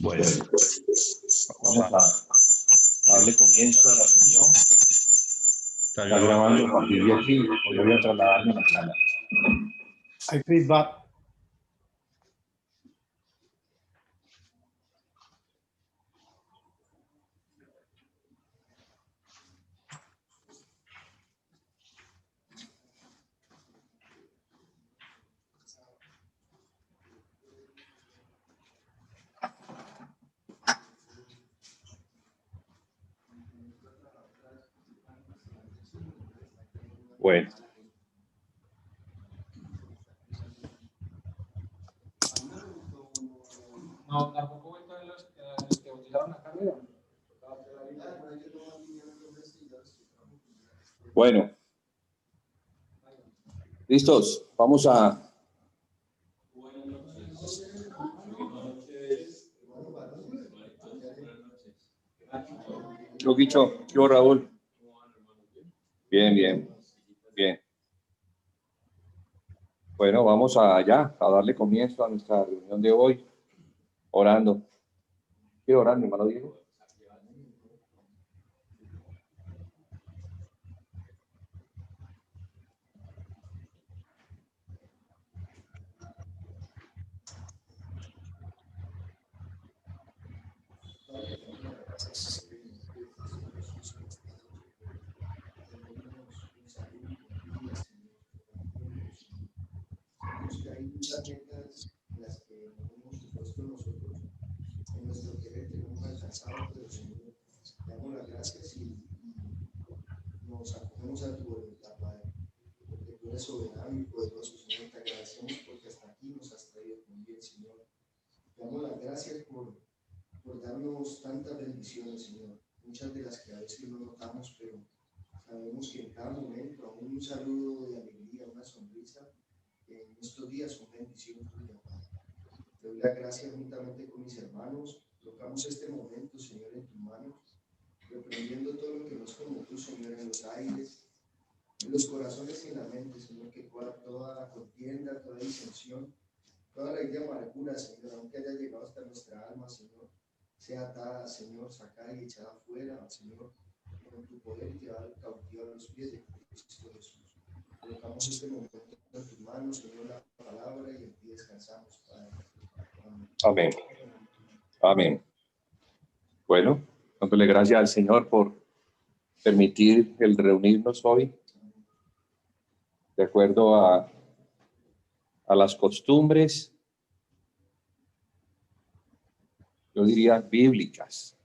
Bueno, vamos a darle comienzo a la reunión. Está grabando a partir de aquí. Voy a trasladarme a la sala. Hay feedback. Bueno. No, tampoco cuento de los que utilizaron la carrera. Bueno. ¿Listos? Vamos a... ¿Qué dicho? ¿Qué Raúl? Bien, bien, bien. Bueno, vamos allá a darle comienzo a nuestra reunión de hoy, orando. ¿Quiere orar, mi hermano Diego? Hay muchas metas en las que nos hemos supuesto nosotros, en nuestro querer que no hemos alcanzado, pero Señor, te damos las gracias y nos acogemos a tu voluntad, Padre, porque tú eres soberano y poderoso, Señor. Te agradecemos porque hasta aquí nos has traído muy bien, Señor. Te damos las gracias por darnos tantas bendiciones, Señor, muchas de las que a veces no notamos, pero sabemos que en cada momento, aún un saludo de alegría, una sonrisa, en estos días son bendiciones tuyas, Padre. Te doy las gracias juntamente con mis hermanos. Colocamos este momento, Señor, en tus manos, reprendiendo todo lo que no es como tú, Señor, en los aires, en los corazones y en la mente, Señor, que toda contienda, toda disensión, toda raíz de amargura, Señor, aunque haya llegado hasta nuestra alma, Señor, sea atada, Señor, sacada y echada afuera, Señor, con tu poder y llevada cautiva a los pies de Cristo Jesús. Colocamos este momento en tus manos, Señor, la palabra, y en ti descansamos, Padre. Amén. Amén. Amén. Bueno, dándole gracias al Señor por permitir el reunirnos hoy, de acuerdo a las costumbres, yo diría bíblicas,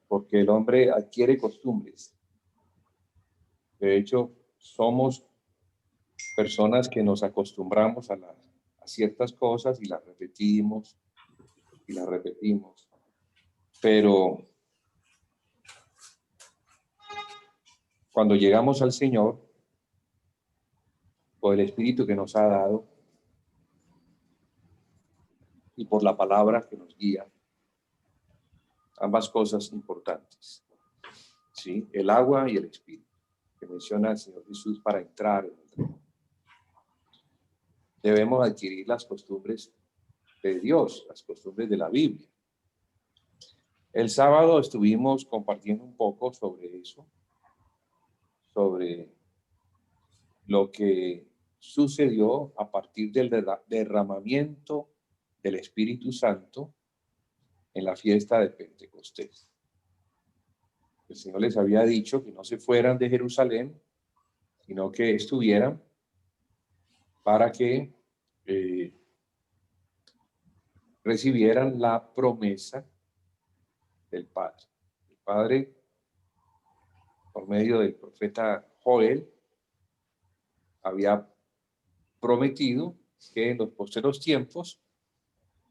porque el hombre adquiere costumbres. De hecho, somos personas que nos acostumbramos a ciertas cosas y las repetimos y las repetimos. Pero cuando llegamos al Señor, por el Espíritu que nos ha dado y por la palabra que nos guía, ambas cosas importantes, ¿sí? El agua y el Espíritu, que menciona el Señor Jesús para entrar en el reino. Debemos adquirir las costumbres de Dios, las costumbres de la Biblia. El sábado estuvimos compartiendo un poco sobre eso, sobre lo que sucedió a partir del derramamiento del Espíritu Santo en la fiesta de Pentecostés. El Señor les había dicho que no se fueran de Jerusalén, sino que estuvieran para que recibieran la promesa del Padre. El Padre, por medio del profeta Joel, había prometido que en los posteriores tiempos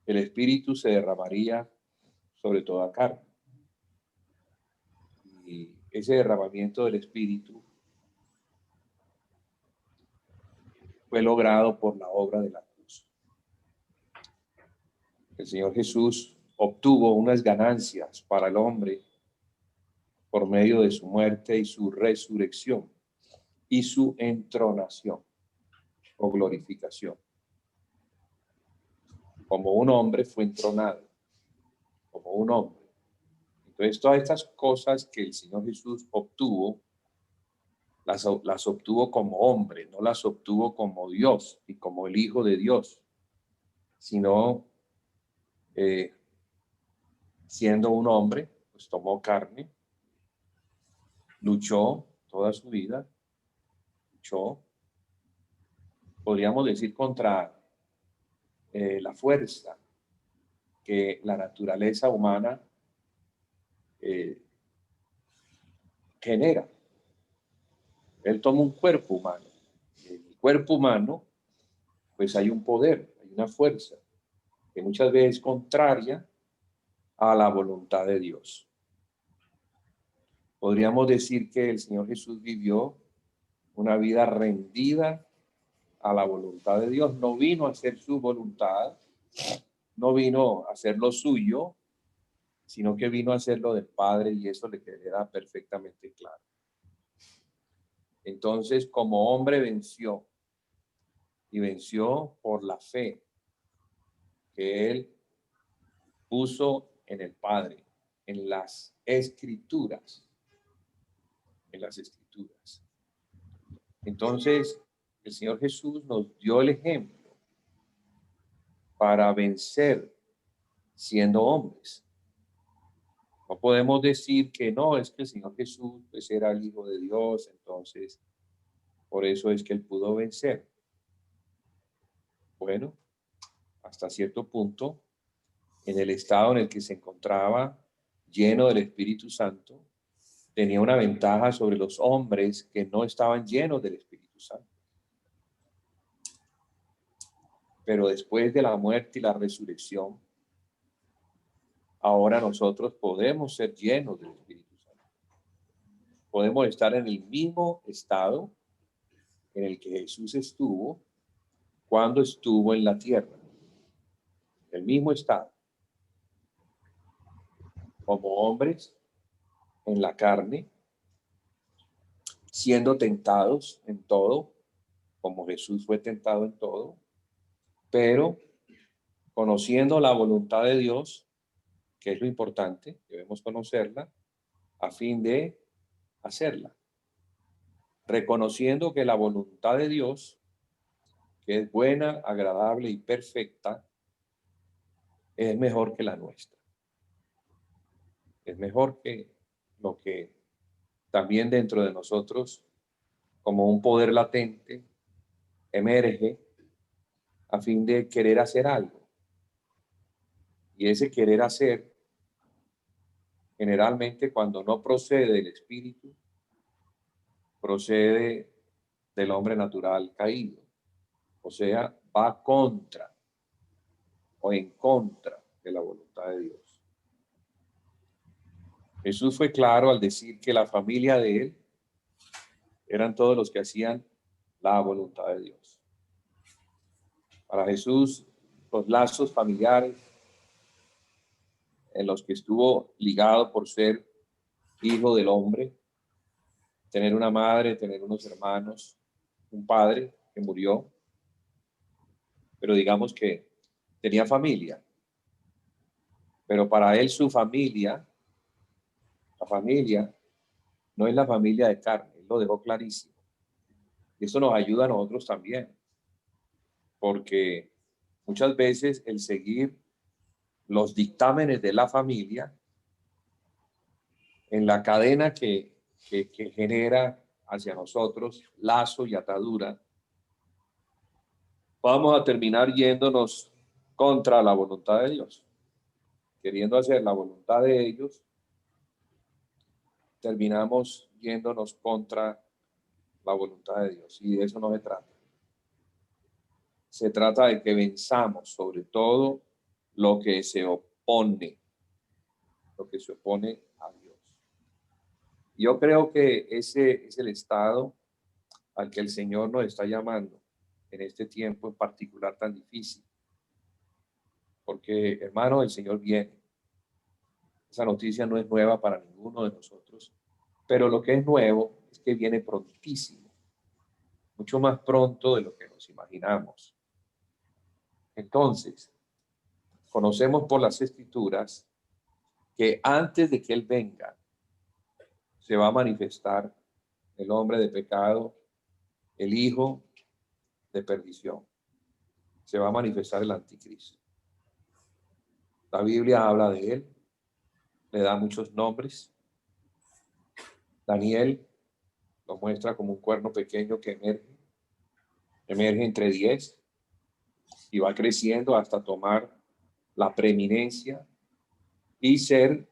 el Espíritu se derramaría sobre toda carne. Y ese derramamiento del Espíritu fue logrado por la obra de la cruz. El Señor Jesús obtuvo unas ganancias para el hombre por medio de su muerte y su resurrección y su entronación o glorificación. Como un hombre fue entronado como un hombre. Entonces, todas estas cosas que el Señor Jesús obtuvo, las obtuvo como hombre, no las obtuvo como Dios y como el Hijo de Dios, sino siendo un hombre, pues tomó carne, luchó toda su vida, luchó, podríamos decir, contra la fuerza que la naturaleza humana genera. Él toma un cuerpo humano. En el cuerpo humano, pues hay un poder, hay una fuerza, que muchas veces es contraria a la voluntad de Dios. Podríamos decir que el Señor Jesús vivió una vida rendida a la voluntad de Dios. No vino a hacer su voluntad, no vino a hacer lo suyo, sino que vino a hacer lo del Padre, y eso le queda perfectamente claro. Entonces, como hombre venció, y venció por la fe que él puso en el Padre, en las Escrituras, en las Escrituras. Entonces, el Señor Jesús nos dio el ejemplo para vencer siendo hombres. No podemos decir que no, es que el Señor Jesús pues, era el Hijo de Dios, entonces por eso es que él pudo vencer. Bueno, hasta cierto punto, en el estado en el que se encontraba, lleno del Espíritu Santo, tenía una ventaja sobre los hombres que no estaban llenos del Espíritu Santo. Pero después de la muerte y la resurrección, ahora nosotros podemos ser llenos del Espíritu Santo. Podemos estar en el mismo estado en el que Jesús estuvo cuando estuvo en la tierra. El mismo estado. Como hombres en la carne, siendo tentados en todo, como Jesús fue tentado en todo, pero conociendo la voluntad de Dios, que es lo importante, debemos conocerla, a fin de hacerla. Reconociendo que la voluntad de Dios, que es buena, agradable y perfecta, es mejor que la nuestra. Es mejor que lo que también dentro de nosotros, como un poder latente, emerge a fin de querer hacer algo. Y ese querer hacer, generalmente cuando no procede del espíritu, procede del hombre natural caído. O sea, va contra o en contra de la voluntad de Dios. Jesús fue claro al decir que la familia de él eran todos los que hacían la voluntad de Dios. Para Jesús, los lazos familiares en los que estuvo ligado por ser hijo del hombre, tener una madre, tener unos hermanos, un padre que murió, pero digamos que tenía familia. Pero para él su familia, la familia no es la familia de carne, él lo dejó clarísimo. Y eso nos ayuda a nosotros también, porque muchas veces el seguir los dictámenes de la familia en la cadena que genera hacia nosotros lazo y atadura, vamos a terminar yéndonos contra la voluntad de Dios. Queriendo hacer la voluntad de ellos, terminamos yéndonos contra la voluntad de Dios. Y de eso no se trata. Se trata de que venzamos sobre todo lo que se opone a Dios. Yo creo que ese es el estado al que el Señor nos está llamando en este tiempo en particular tan difícil. Porque, hermano, el Señor viene. Esa noticia no es nueva para ninguno de nosotros, pero lo que es nuevo es que viene prontísimo, mucho más pronto de lo que nos imaginamos. Entonces, conocemos por las Escrituras que antes de que Él venga, se va a manifestar el hombre de pecado, el hijo de perdición. Se va a manifestar el anticristo. La Biblia habla de él, le da muchos nombres. Daniel lo muestra como un cuerno pequeño que emerge entre 10 y va creciendo hasta tomar la preeminencia y ser,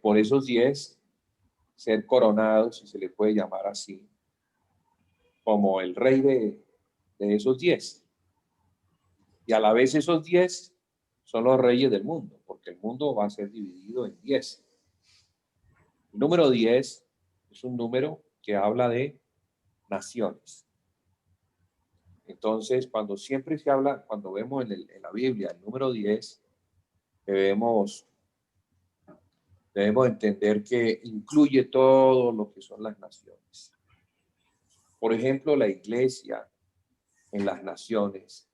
por esos 10, ser coronado, si se le puede llamar así, como el rey de esos 10. Y a la vez esos 10 son los reyes del mundo, porque el mundo va a ser dividido en 10. El número 10 es un número que habla de naciones. Entonces, cuando siempre se habla, cuando vemos en la Biblia el número 10, debemos entender que incluye todo lo que son las naciones. Por ejemplo, la iglesia en las naciones,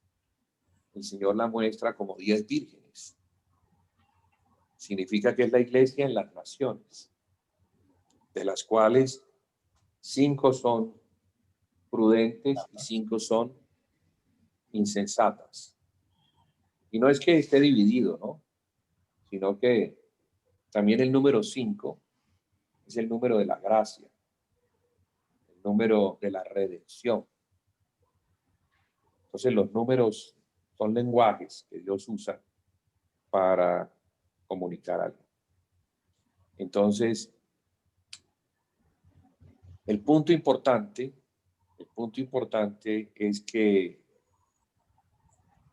el Señor la muestra como 10 vírgenes. Significa que es la iglesia en las naciones, de las cuales 5 son prudentes y 5 son insensatas. Y no es que esté dividido, ¿no? Sino que también el número 5 es el número de la gracia, el número de la redención. Entonces los números son lenguajes que Dios usa para comunicar algo. Entonces, el punto importante es que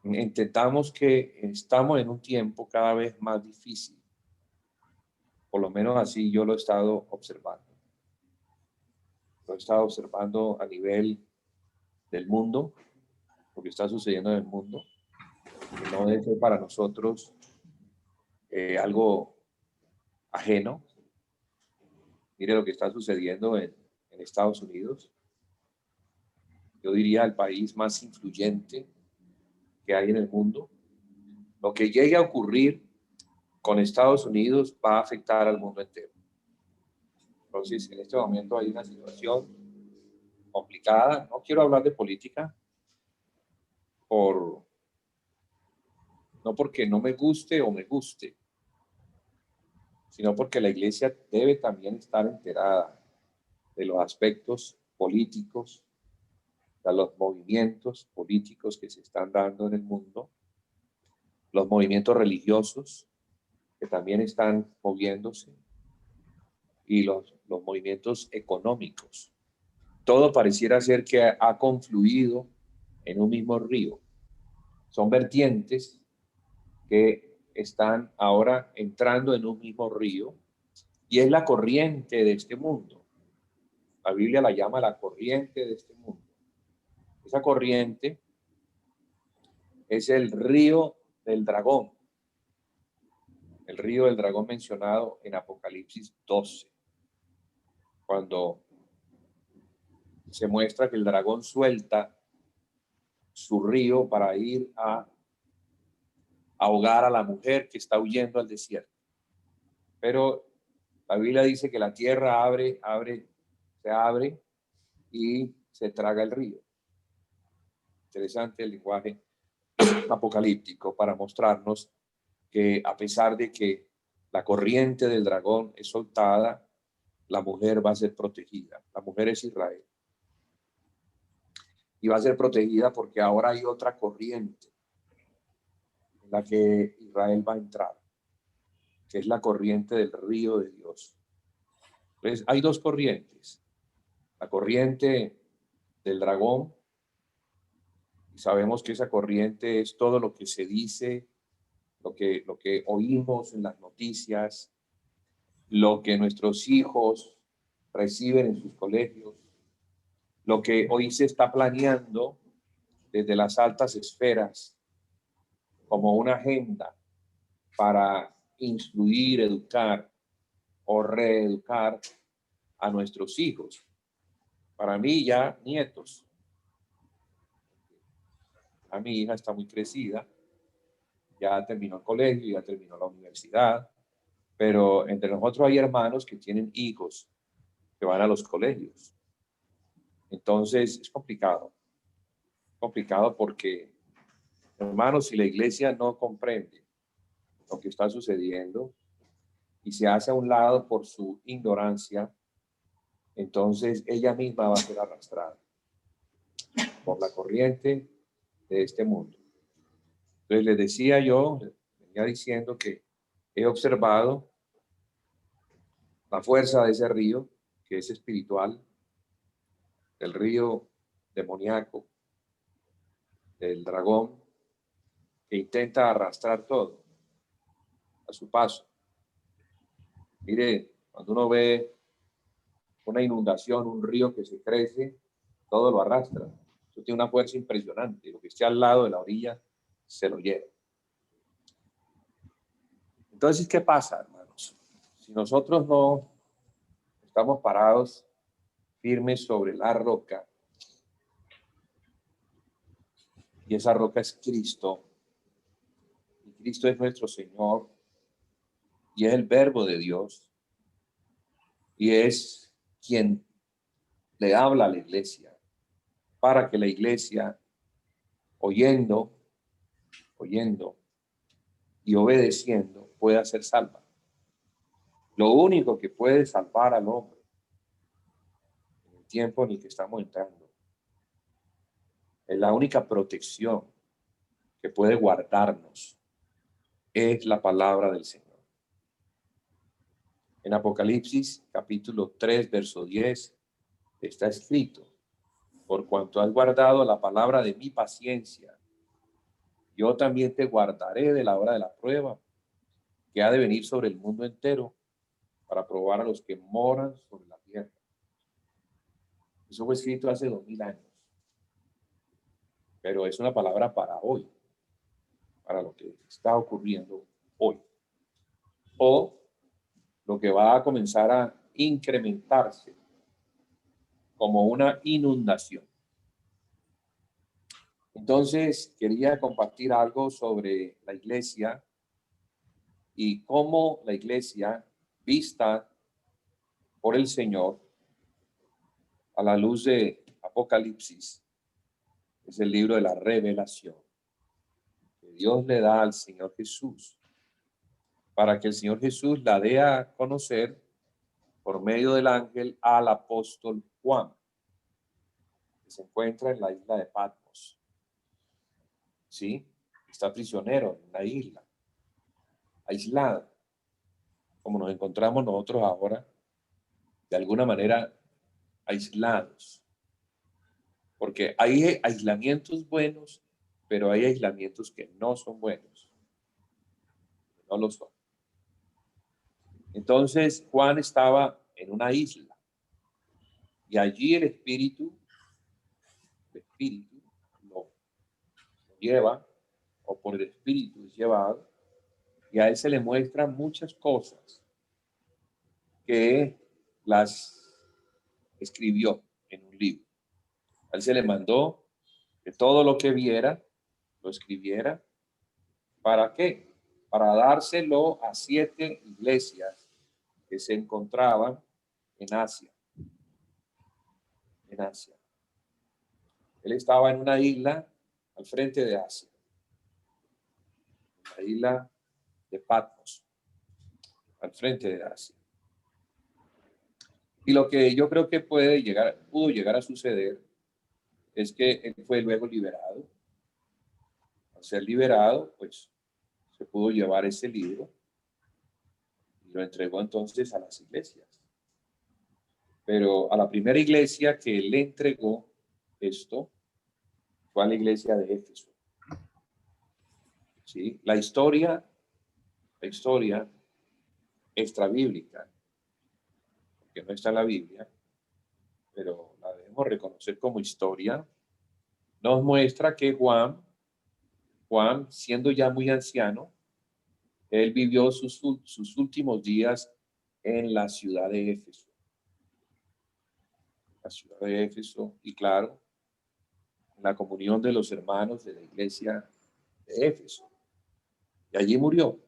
intentamos que estamos en un tiempo cada vez más difícil. Por lo menos así yo lo he estado observando. Lo he estado observando a nivel del mundo, lo que está sucediendo en el mundo. Que no debe ser para nosotros algo ajeno. Mire lo que está sucediendo en Estados Unidos. Yo diría el país más influyente que hay en el mundo. Lo que llegue a ocurrir con Estados Unidos va a afectar al mundo entero. Entonces, en este momento hay una situación complicada. No quiero hablar de política no porque no me guste o me guste, sino porque la iglesia debe también estar enterada de los aspectos políticos, de los movimientos políticos que se están dando en el mundo, los movimientos religiosos que también están moviéndose y los movimientos económicos. Todo pareciera ser que ha confluido en un mismo río. Son vertientes que están ahora entrando en un mismo río y es la corriente de este mundo. La Biblia la llama la corriente de este mundo. Esa corriente es el río del dragón. El río del dragón mencionado en Apocalipsis 12. Cuando se muestra que el dragón suelta su río para ir a ahogar a la mujer que está huyendo al desierto. Pero la Biblia dice que la tierra se abre y se traga el río. Interesante el lenguaje apocalíptico para mostrarnos que a pesar de que la corriente del dragón es soltada, la mujer va a ser protegida. La mujer es Israel. Y va a ser protegida porque ahora hay otra corriente en la que Israel va a entrar, que es la corriente del río de Dios. Entonces, hay dos corrientes. La corriente del dragón, y sabemos que esa corriente es todo lo que se dice, lo que oímos en las noticias, lo que nuestros hijos reciben en sus colegios, lo que hoy se está planeando desde las altas esferas como una agenda para instruir, educar o reeducar a nuestros hijos. Para mí ya nietos. A mi hija está muy crecida ya terminó el colegio, ya terminó la universidad, pero entre nosotros hay hermanos que tienen hijos que van a los colegios. Entonces es complicado porque, hermanos, si la iglesia no comprende lo que está sucediendo y se hace a un lado por su ignorancia, entonces ella misma va a ser arrastrada por la corriente de este mundo. Entonces les decía yo, venía diciendo que he observado la fuerza de ese río, que es espiritual, del río demoníaco, del dragón, que intenta arrastrar todo a su paso. Mire, cuando uno ve una inundación, un río que se crece, todo lo arrastra. Eso tiene una fuerza impresionante. Lo que esté al lado de la orilla se lo lleva. Entonces, ¿qué pasa, hermanos? Si nosotros no estamos parados firmes sobre la roca, y esa roca es Cristo, y Cristo es nuestro Señor, y es el Verbo de Dios, y es quien le habla a la iglesia, para que la iglesia, oyendo y obedeciendo, pueda ser salva. Lo único que puede salvar al hombre en el tiempo en el que estamos entrando, es la única protección que puede guardarnos, es la palabra del Señor. En Apocalipsis capítulo 3, verso 10, está escrito: por cuanto has guardado la palabra de mi paciencia, yo también te guardaré de la hora de la prueba, que ha de venir sobre el mundo entero, para probar a los que moran sobre la tierra. Eso fue escrito hace 2000 años. Pero es una palabra para hoy, para lo que está ocurriendo hoy. O lo que va a comenzar a incrementarse como una inundación. Entonces, quería compartir algo sobre la iglesia y cómo la iglesia, vista por el Señor a la luz de Apocalipsis, es el libro de la revelación que Dios le da al Señor Jesús, para que el Señor Jesús la dé a conocer por medio del ángel al apóstol Juan, que se encuentra en la isla de Patmos. ¿Sí? Está prisionero en la isla, aislado, como nos encontramos nosotros ahora, de alguna manera aislados. Porque hay aislamientos buenos, pero hay aislamientos que no son buenos. No lo son. Entonces Juan estaba en una isla y allí el espíritu lo lleva, o por el espíritu es llevado, y a él se le muestran muchas cosas que las escribió en un libro. A él se le mandó que todo lo que viera lo escribiera. ¿Para qué? Para dárselo a 7 iglesias que se encontraban en Asia. En Asia. Él estaba en una isla al frente de Asia, la isla de Patmos, al frente de Asia. Y lo que yo creo que pudo llegar a suceder es que él fue luego liberado. Al ser liberado, pues se pudo llevar ese libro y lo entregó entonces a las iglesias. Pero a la primera iglesia que le entregó esto fue a la iglesia de Éfeso. ¿Sí? La historia extrabíblica, que no está en la Biblia, pero la debemos reconocer como historia, nos muestra que Juan, siendo ya muy anciano, él vivió sus últimos días en la ciudad de Éfeso. La ciudad de Éfeso, y claro, en la comunión de los hermanos de la iglesia de Éfeso. Y allí murió.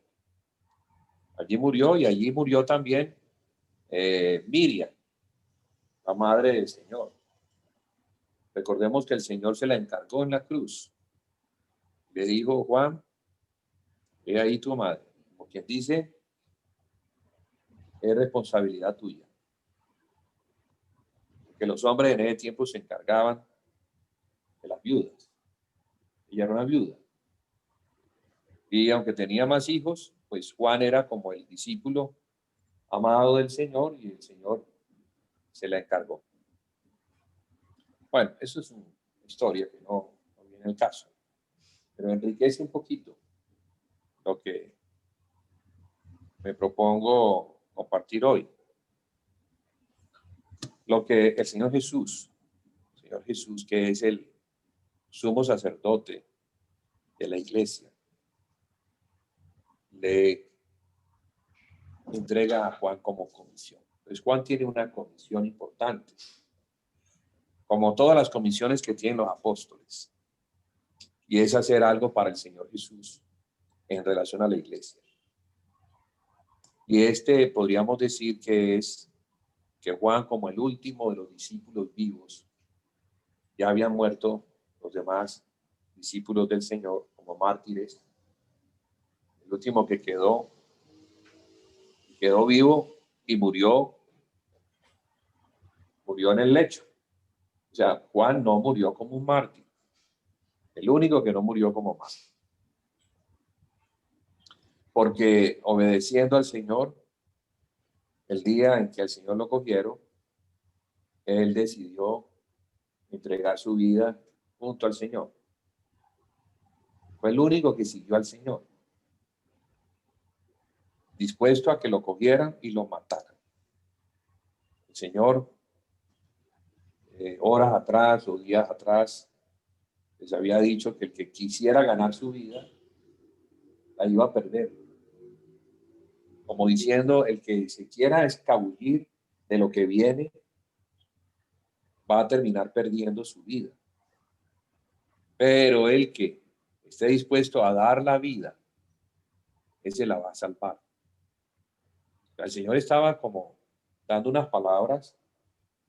Allí murió y allí murió también Miriam, la madre del Señor. Recordemos que el Señor se la encargó en la cruz. Le dijo, Juan, he ahí tu madre. Como quien dice, es responsabilidad tuya. Porque los hombres en ese tiempo se encargaban de las viudas. Ella era una viuda. Y aunque tenía más hijos, pues Juan era como el discípulo amado del Señor y el Señor se la encargó. Bueno, eso es una historia que no viene al caso, pero enriquece un poquito lo que me propongo compartir hoy. Lo que el Señor Jesús, que es el sumo sacerdote de la iglesia, le entrega a Juan como comisión. Entonces Juan tiene una comisión importante, como todas las comisiones que tienen los apóstoles, y es hacer algo para el Señor Jesús en relación a la iglesia. Y podríamos decir que es que Juan, como el último de los discípulos vivos, ya habían muerto los demás discípulos del Señor como mártires. El último que quedó vivo y murió en el lecho. O sea, Juan no murió como un mártir. El único que no murió como mártir. Porque obedeciendo al Señor, el día en que al Señor lo cogieron, él decidió entregar su vida junto al Señor. Fue el único que siguió al Señor, dispuesto a que lo cogieran y lo mataran. El Señor, horas atrás o días atrás, les había dicho que el que quisiera ganar su vida, la iba a perder. Como diciendo, el que se quiera escabullir de lo que viene, va a terminar perdiendo su vida. Pero el que esté dispuesto a dar la vida, ese la va a salvar. El Señor estaba como dando unas palabras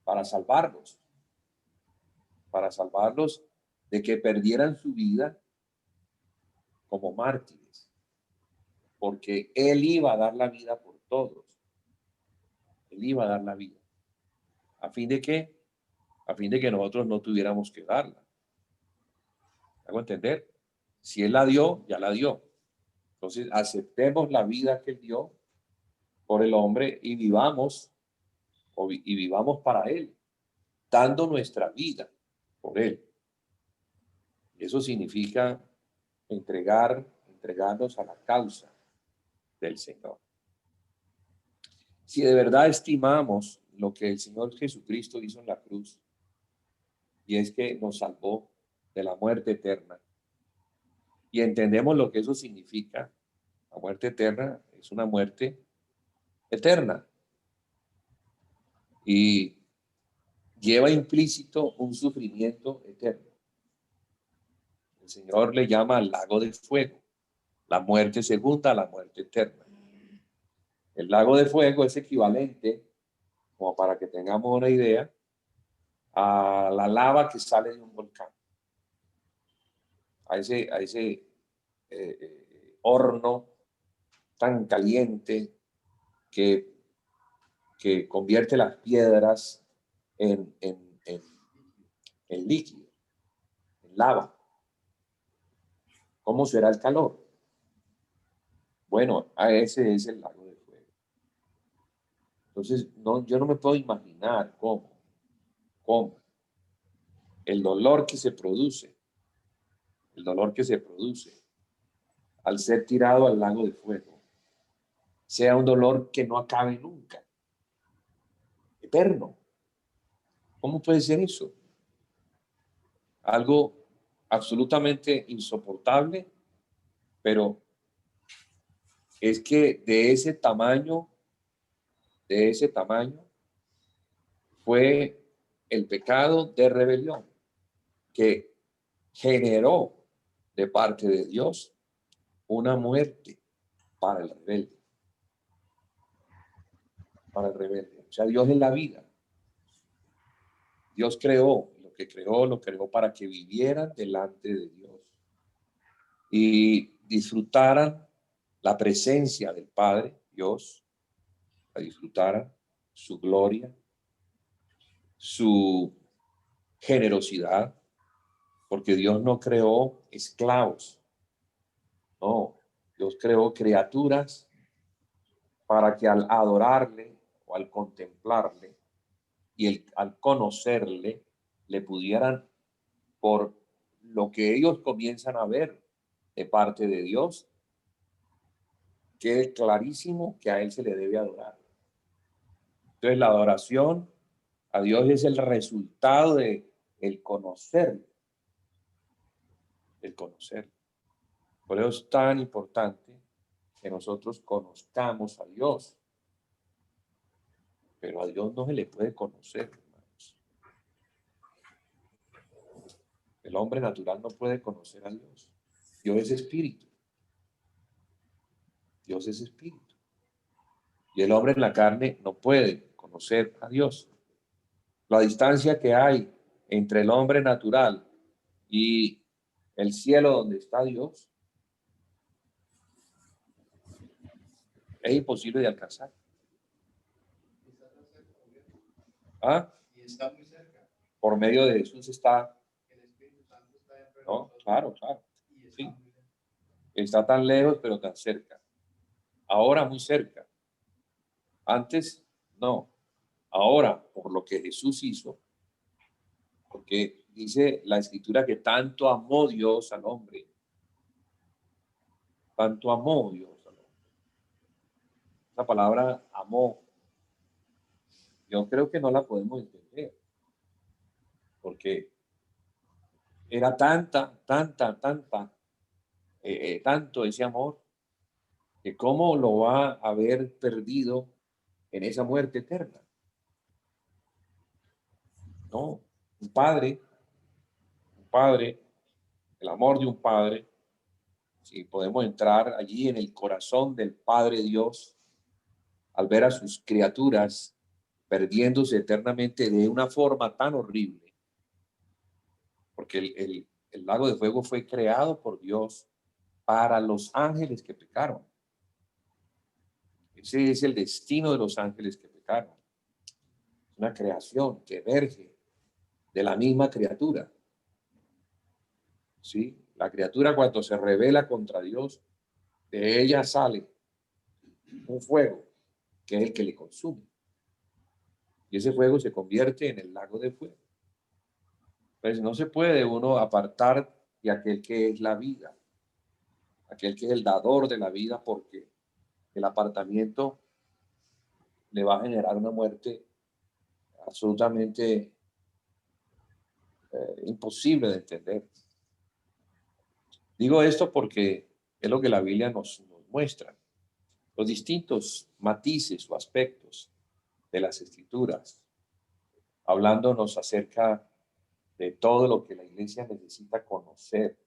para salvarlos de que perdieran su vida como mártires, porque Él iba a dar la vida por todos. Él iba a dar la vida. ¿A fin de qué? A fin de que nosotros no tuviéramos que darla. ¿Hago entender? Si Él la dio, ya la dio. Entonces, aceptemos la vida que Él dio por el hombre y vivamos para Él, dando nuestra vida por Él. Y eso significa entregarnos a la causa del Señor. Si de verdad estimamos lo que el Señor Jesucristo hizo en la cruz, y es que nos salvó de la muerte eterna, y entendemos lo que eso significa, la muerte eterna es una muerte eterna, y lleva implícito un sufrimiento eterno. El Señor le llama al lago de fuego, la muerte segunda, la muerte eterna. El lago de fuego es equivalente, como para que tengamos una idea, a la lava que sale de un volcán, a ese horno tan caliente que convierte las piedras en líquido, en lava. ¿Cómo será el calor? Bueno, a ese es el lago de fuego. Entonces, yo no me puedo imaginar cómo el dolor que se produce al ser tirado al lago de fuego, sea un dolor que no acabe nunca, eterno. ¿Cómo puede ser eso? Algo absolutamente insoportable, pero es que de ese tamaño fue el pecado de rebelión que generó de parte de Dios una muerte para el rebelde. Para el rebelde. O sea, Dios es la vida. Dios creó, lo creó para que vivieran delante de Dios y disfrutaran la presencia del Padre, Dios, la disfrutaran su gloria, su generosidad, porque Dios no creó esclavos, no, Dios creó criaturas para que al adorarle o al contemplarle y al conocerle, le pudieran, por lo que ellos comienzan a ver de parte de Dios, quede clarísimo que a Él se le debe adorar. Entonces la adoración a Dios es el resultado de el conocerlo, el conocerlo. Por eso es tan importante que nosotros conozcamos a Dios. Pero a Dios no se le puede conocer, hermanos. El hombre natural no puede conocer a Dios. Dios es espíritu. Dios es espíritu. Y el hombre en la carne no puede conocer a Dios. La distancia que hay entre el hombre natural y el cielo donde está Dios es imposible de alcanzar. ¿Ah? Y está muy cerca. Por medio de Jesús está, El Espíritu Santo está dentro de ¿no? nosotros. Claro, claro. Y está Sí. muy cerca. Está tan lejos, pero tan cerca. Ahora muy cerca. Antes, no. Ahora, por lo que Jesús hizo, porque dice la Escritura que tanto amó Dios al hombre, tanto amó Dios al hombre. Esa palabra amó, yo creo que no la podemos entender, porque era tanto ese amor, que cómo lo va a haber perdido en esa muerte eterna. No, un padre, el amor de un padre, si podemos entrar allí en el corazón del Padre Dios, al ver a sus criaturas perdiéndose eternamente de una forma tan horrible, porque el lago de fuego fue creado por Dios para los ángeles que pecaron. Ese es el destino de los ángeles que pecaron. Es una creación que emerge de la misma criatura. ¿Sí? La criatura, cuando se rebela contra Dios, de ella sale un fuego que es el que le consume. Y ese fuego se convierte en el lago de fuego. Pues no se puede uno apartar de aquel que es la vida, aquel que es el dador de la vida, porque el apartamiento le va a generar una muerte absolutamente imposible de entender. Digo esto porque es lo que la Biblia nos muestra, los distintos matices o aspectos de las Escrituras, hablándonos acerca de todo lo que la iglesia necesita conocer,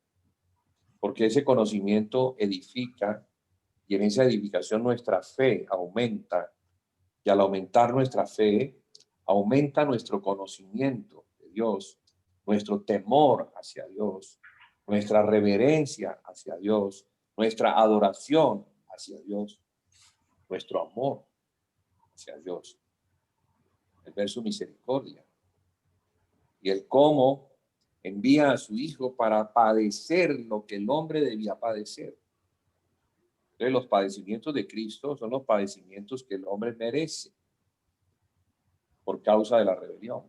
porque ese conocimiento edifica y en esa edificación nuestra fe aumenta, y al aumentar nuestra fe, aumenta nuestro conocimiento de Dios, nuestro temor hacia Dios, nuestra reverencia hacia Dios, nuestra adoración hacia Dios, nuestro amor hacia Dios, el ver su misericordia y el cómo envía a su Hijo para padecer lo que el hombre debía padecer. Entonces, los padecimientos de Cristo son los padecimientos que el hombre merece por causa de la rebelión.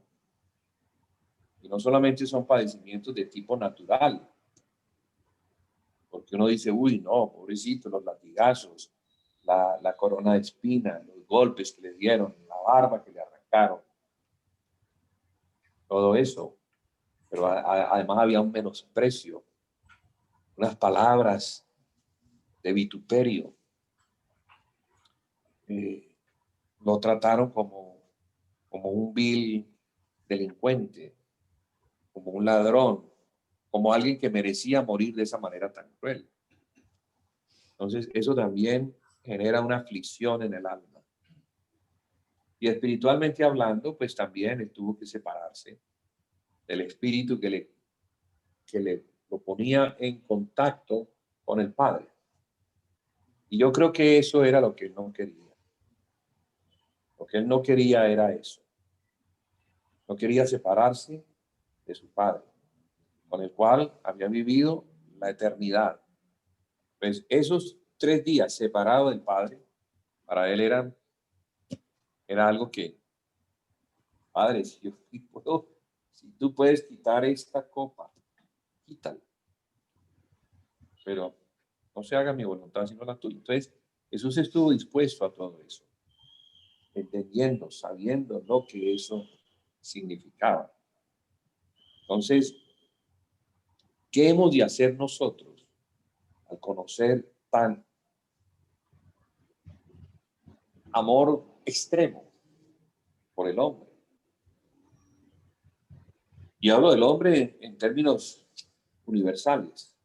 Y no solamente son padecimientos de tipo natural, porque uno dice, uy, no, pobrecito, los latigazos, la corona de espinas, los golpes que le dieron, la barba que le arrancaron, todo eso. Pero además había un menosprecio, unas palabras de vituperio. Lo trataron como un vil delincuente, como un ladrón, como alguien que merecía morir de esa manera tan cruel. Entonces, eso también genera una aflicción en el alma. Y espiritualmente hablando, pues también él tuvo que separarse del espíritu que le lo ponía en contacto con el Padre. Y yo creo que eso era lo que él no quería. Lo que él no quería era eso. No quería separarse de su Padre, con el cual había vivido la eternidad. Pues esos 3 días separados del Padre, para él era algo que, Padre, si tú puedes quitar esta copa, quítala. Pero no se haga mi voluntad, sino la tuya. Entonces, Jesús estuvo dispuesto a todo eso, entendiendo, sabiendo lo que eso significaba. Entonces, ¿qué hemos de hacer nosotros al conocer tan amor extremo por el hombre? Y hablo del hombre en términos universales,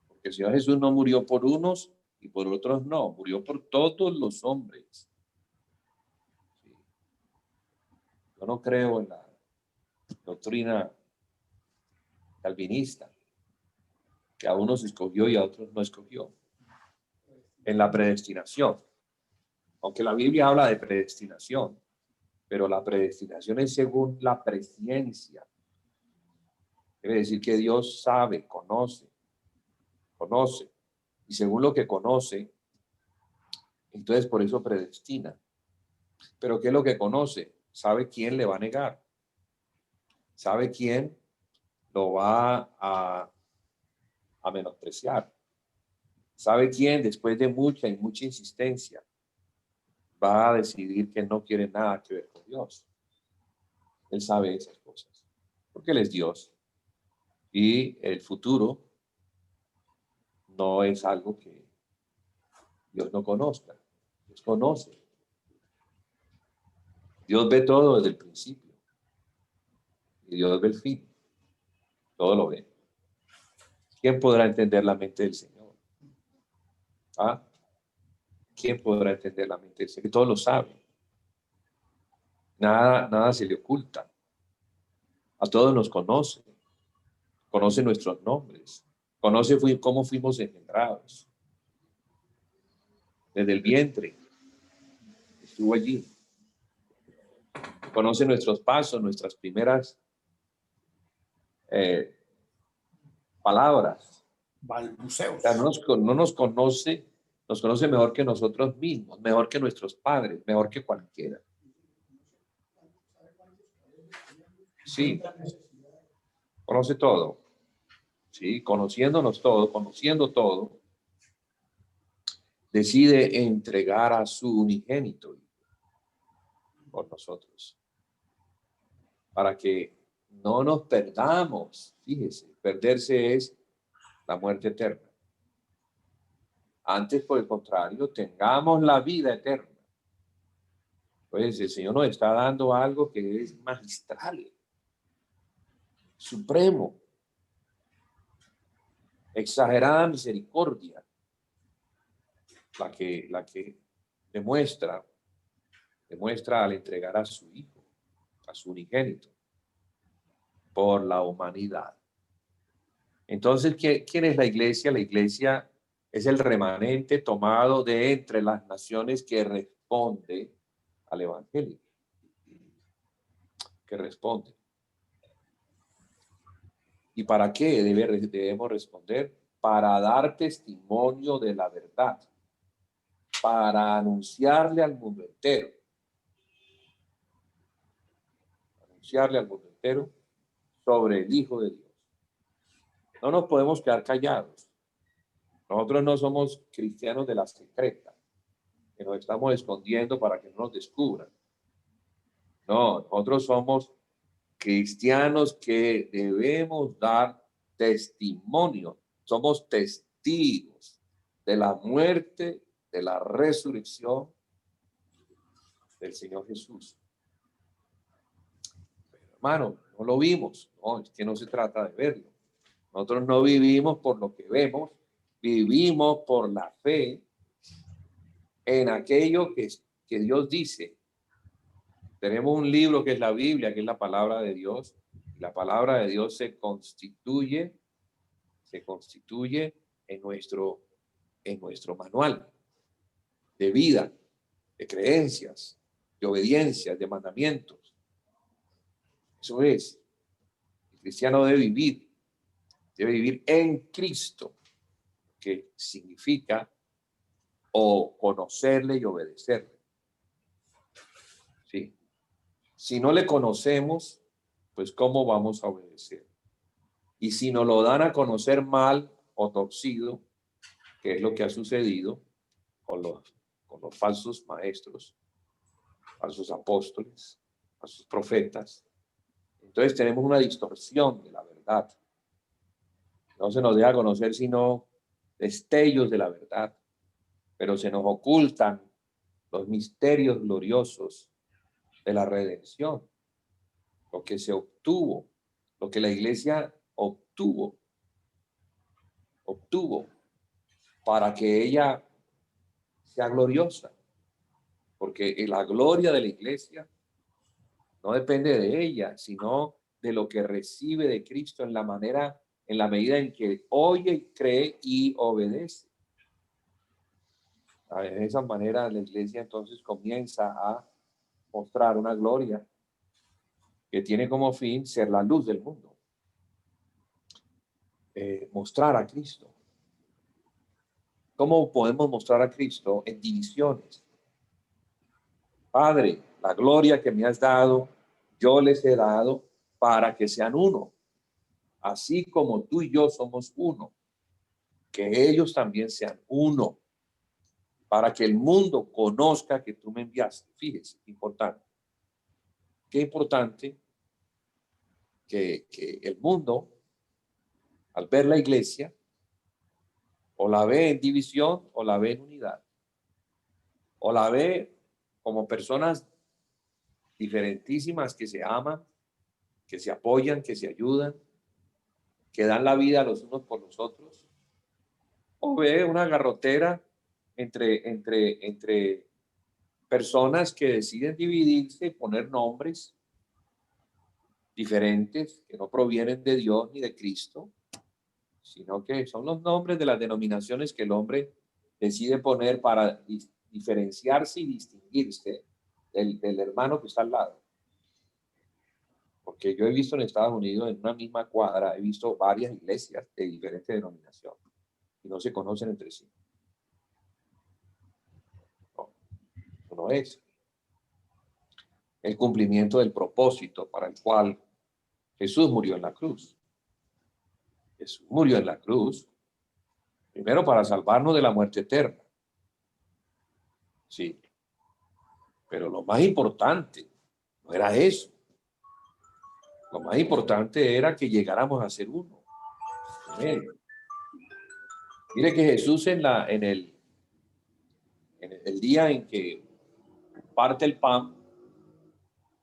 porque el Señor Jesús no murió por unos y por otros no, murió por todos los hombres. Sí. Yo no creo en la doctrina calvinista, que a unos escogió y a otros no escogió, en la predestinación. Aunque la Biblia habla de predestinación, pero la predestinación es según la presciencia. Quiere decir que Dios sabe, conoce, y según lo que conoce, entonces por eso predestina. Pero ¿qué es lo que conoce? Sabe quién le va a negar, sabe quién lo va a menospreciar, sabe quién después de mucha y mucha insistencia va a decidir que no quiere nada que ver con Dios. Él sabe esas cosas, porque Él es Dios. Y el futuro no es algo que Dios no conozca. Dios conoce. Dios ve todo desde el principio. Y Dios ve el fin. Todo lo ve. ¿Quién podrá entender la mente del Señor? ¿Ah? ¿Quién podrá entender la mente del Señor? Todo lo sabe. Nada se le oculta. A todos nos conoce. Conoce nuestros nombres. Conoce cómo fuimos engendrados. Desde el vientre. Estuvo allí. Conoce nuestros pasos, nuestras primeras palabras. balbuceos. O sea, no nos conoce, nos conoce mejor que nosotros mismos, mejor que nuestros padres, mejor que cualquiera. Sí, conoce todo. Sí, conociéndonos todo, conociendo todo, decide entregar a su unigénito por nosotros, para que no nos perdamos. Fíjese, perderse es la muerte eterna. Antes, por el contrario, tengamos la vida eterna. Pues el Señor nos está dando algo que es magistral, supremo, exagerada misericordia, la que demuestra al entregar a su Hijo, a su unigénito, por la humanidad. Entonces, ¿quién es la iglesia? La iglesia es el remanente tomado de entre las naciones que responde al evangelio. Que responde. ¿Y para qué debemos responder? Para dar testimonio de la verdad, para anunciarle al mundo entero. Anunciarle al mundo entero sobre el Hijo de Dios. No nos podemos quedar callados. Nosotros no somos cristianos de la secreta, que nos estamos escondiendo para que no nos descubran. No, nosotros somos cristianos que debemos dar testimonio. Somos testigos de la muerte, de la resurrección del Señor Jesús. Pero, hermano, no lo vimos. No, es que no se trata de verlo. Nosotros no vivimos por lo que vemos, vivimos por la fe en aquello que Dios dice. Tenemos un libro que es la Biblia, que es la palabra de Dios. La palabra de Dios se constituye en nuestro manual de vida, de creencias, de obediencias, de mandamientos. Eso es. El cristiano debe vivir en Cristo, que significa o conocerle y obedecerle. Sí. Si no le conocemos, pues ¿cómo vamos a obedecer? Y si nos lo dan a conocer mal o torcido, que es lo que ha sucedido con los falsos maestros, falsos apóstoles, falsos profetas, entonces tenemos una distorsión de la verdad. No se nos deja conocer sino destellos de la verdad, pero se nos ocultan los misterios gloriosos de la redención, lo que se obtuvo, lo que la iglesia obtuvo para que ella sea gloriosa, porque la gloria de la iglesia no depende de ella, sino de lo que recibe de Cristo en la medida en que oye, cree y obedece. De esa manera la iglesia entonces comienza a mostrar una gloria que tiene como fin ser la luz del mundo. Mostrar a Cristo. ¿Cómo podemos mostrar a Cristo? En divisiones. Padre, la gloria que me has dado, yo les he dado para que sean uno. Así como tú y yo somos uno, que ellos también sean uno, para que el mundo conozca que tú me enviaste. Fíjese, importante. Qué importante que el mundo, al ver la iglesia, o la ve en división o la ve en unidad, o la ve como personas diferentísimas que se aman, que se apoyan, que se ayudan, que dan la vida los unos por los otros, o ve una garrotera entre personas que deciden dividirse, poner nombres diferentes que no provienen de Dios ni de Cristo, sino que son los nombres de las denominaciones que el hombre decide poner para diferenciarse y distinguirse del hermano que está al lado. Porque yo he visto en Estados Unidos, en una misma cuadra, he visto varias iglesias de diferentes denominaciones y no se conocen entre sí. No, eso no es el cumplimiento del propósito para el cual Jesús murió en la cruz. Jesús murió en la cruz, primero para salvarnos de la muerte eterna. Sí. Pero lo más importante no era eso. Lo más importante era que llegáramos a ser uno con Él. Mire que Jesús en el día en que parte el pan,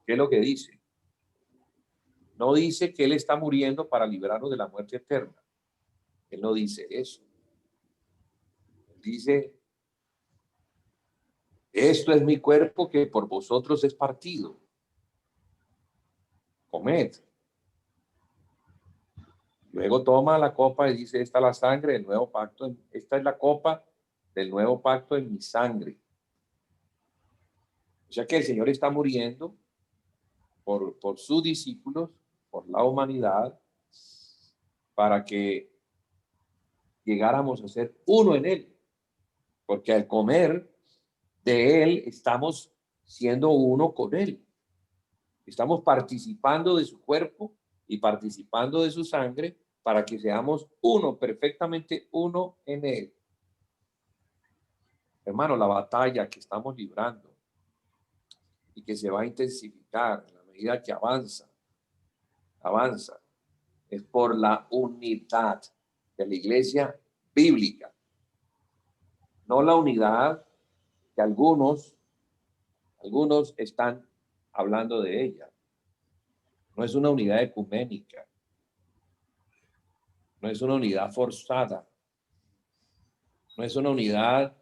¿qué es lo que dice? No dice que Él está muriendo para librarnos de la muerte eterna. Él no dice eso. Él dice, esto es mi cuerpo que por vosotros es partido. Comed. Luego toma la copa y dice, esta es la sangre del nuevo pacto, esta es la copa del nuevo pacto en mi sangre. O sea que el Señor está muriendo por sus discípulos, por la humanidad, para que llegáramos a ser uno en Él. Porque al comer de Él estamos siendo uno con Él. Estamos participando de su cuerpo y participando de su sangre para que seamos uno, perfectamente uno en Él. Hermano, la batalla que estamos librando y que se va a intensificar en la medida que avanza, es por la unidad de la iglesia bíblica. No la unidad que algunos están hablando de ella. No es una unidad ecuménica. No es una unidad forzada. No es una unidad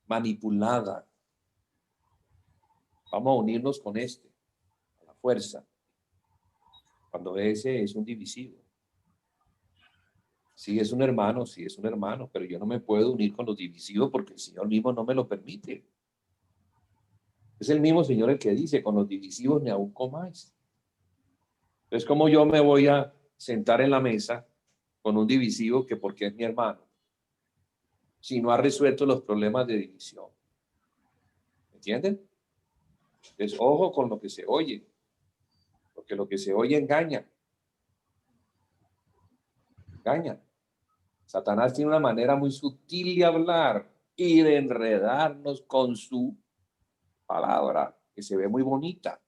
manipulada. Vamos a unirnos con este, a la fuerza, cuando ese es un divisivo. Sí es un hermano, sí es un hermano, pero yo no me puedo unir con los divisivos porque el Señor mismo no me lo permite. Es el mismo Señor el que dice, con los divisivos ni aun comáis. Entonces, ¿cómo yo me voy a sentar en la mesa con un divisivo que porque es mi hermano, si no ha resuelto los problemas de división? ¿Entienden? Entonces, ojo con lo que se oye, porque lo que se oye engaña. Engaña. Satanás tiene una manera muy sutil de hablar y de enredarnos con su palabra, que se ve muy bonita.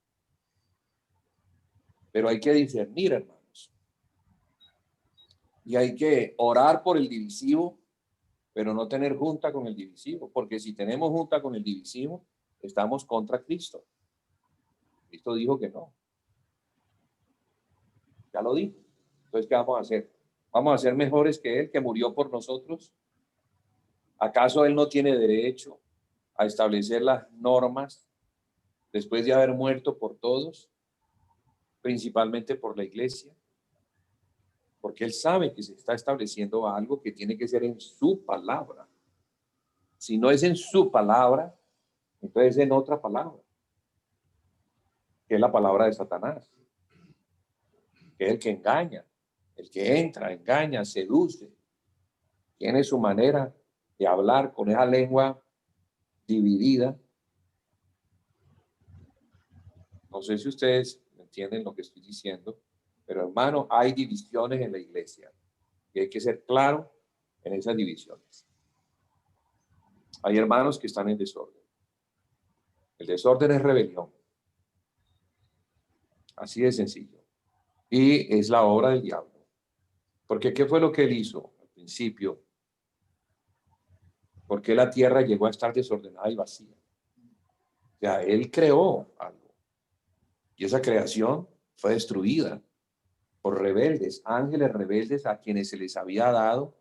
Pero hay que discernir, hermanos. Y hay que orar por el divisivo, pero no tener junta con el divisivo, porque si tenemos junta con el divisivo, estamos contra Cristo. Cristo dijo que no. Ya lo dijo. Entonces, ¿qué vamos a hacer? ¿Vamos a ser mejores que Él, que murió por nosotros? ¿Acaso Él no tiene derecho a establecer las normas después de haber muerto por todos, principalmente por la iglesia? Porque Él sabe que se está estableciendo algo que tiene que ser en su palabra. Si no es en su palabra, entonces es en otra palabra, que es la palabra de Satanás, que es el que engaña, el que entra, engaña, seduce, tiene su manera de hablar con esa lengua dividida. No sé si ustedes entienden lo que estoy diciendo, pero hermano, hay divisiones en la iglesia y hay que ser claro en esas divisiones. Hay hermanos que están en desorden. El desorden es rebelión. Así de sencillo. Y es la obra del diablo. Porque ¿qué fue lo que él hizo al principio? ¿Por qué la tierra llegó a estar desordenada y vacía? O sea, él creó algo. Y esa creación fue destruida por rebeldes, ángeles rebeldes a quienes se les había dado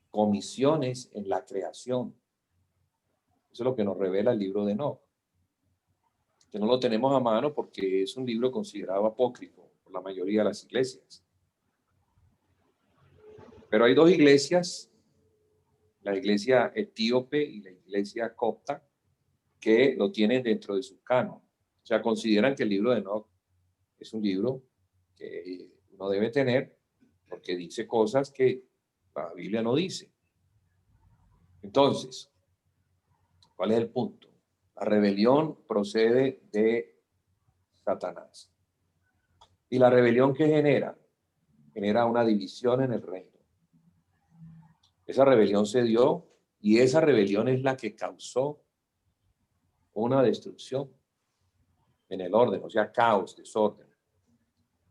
comisiones en la creación. Eso es lo que nos revela el libro de Enoc. Que no lo tenemos a mano porque es un libro considerado apócrifo por la mayoría de las iglesias. Pero hay dos iglesias, la iglesia etíope y la iglesia copta, que lo tienen dentro de su canon. O sea, consideran que el libro de Enoc es un libro que uno debe tener porque dice cosas que la Biblia no dice. Entonces, ¿cuál es el punto? La rebelión procede de Satanás. ¿Y la rebelión qué genera? Genera una división en el reino. Esa rebelión se dio y esa rebelión es la que causó una destrucción en el orden, o sea, caos, desorden.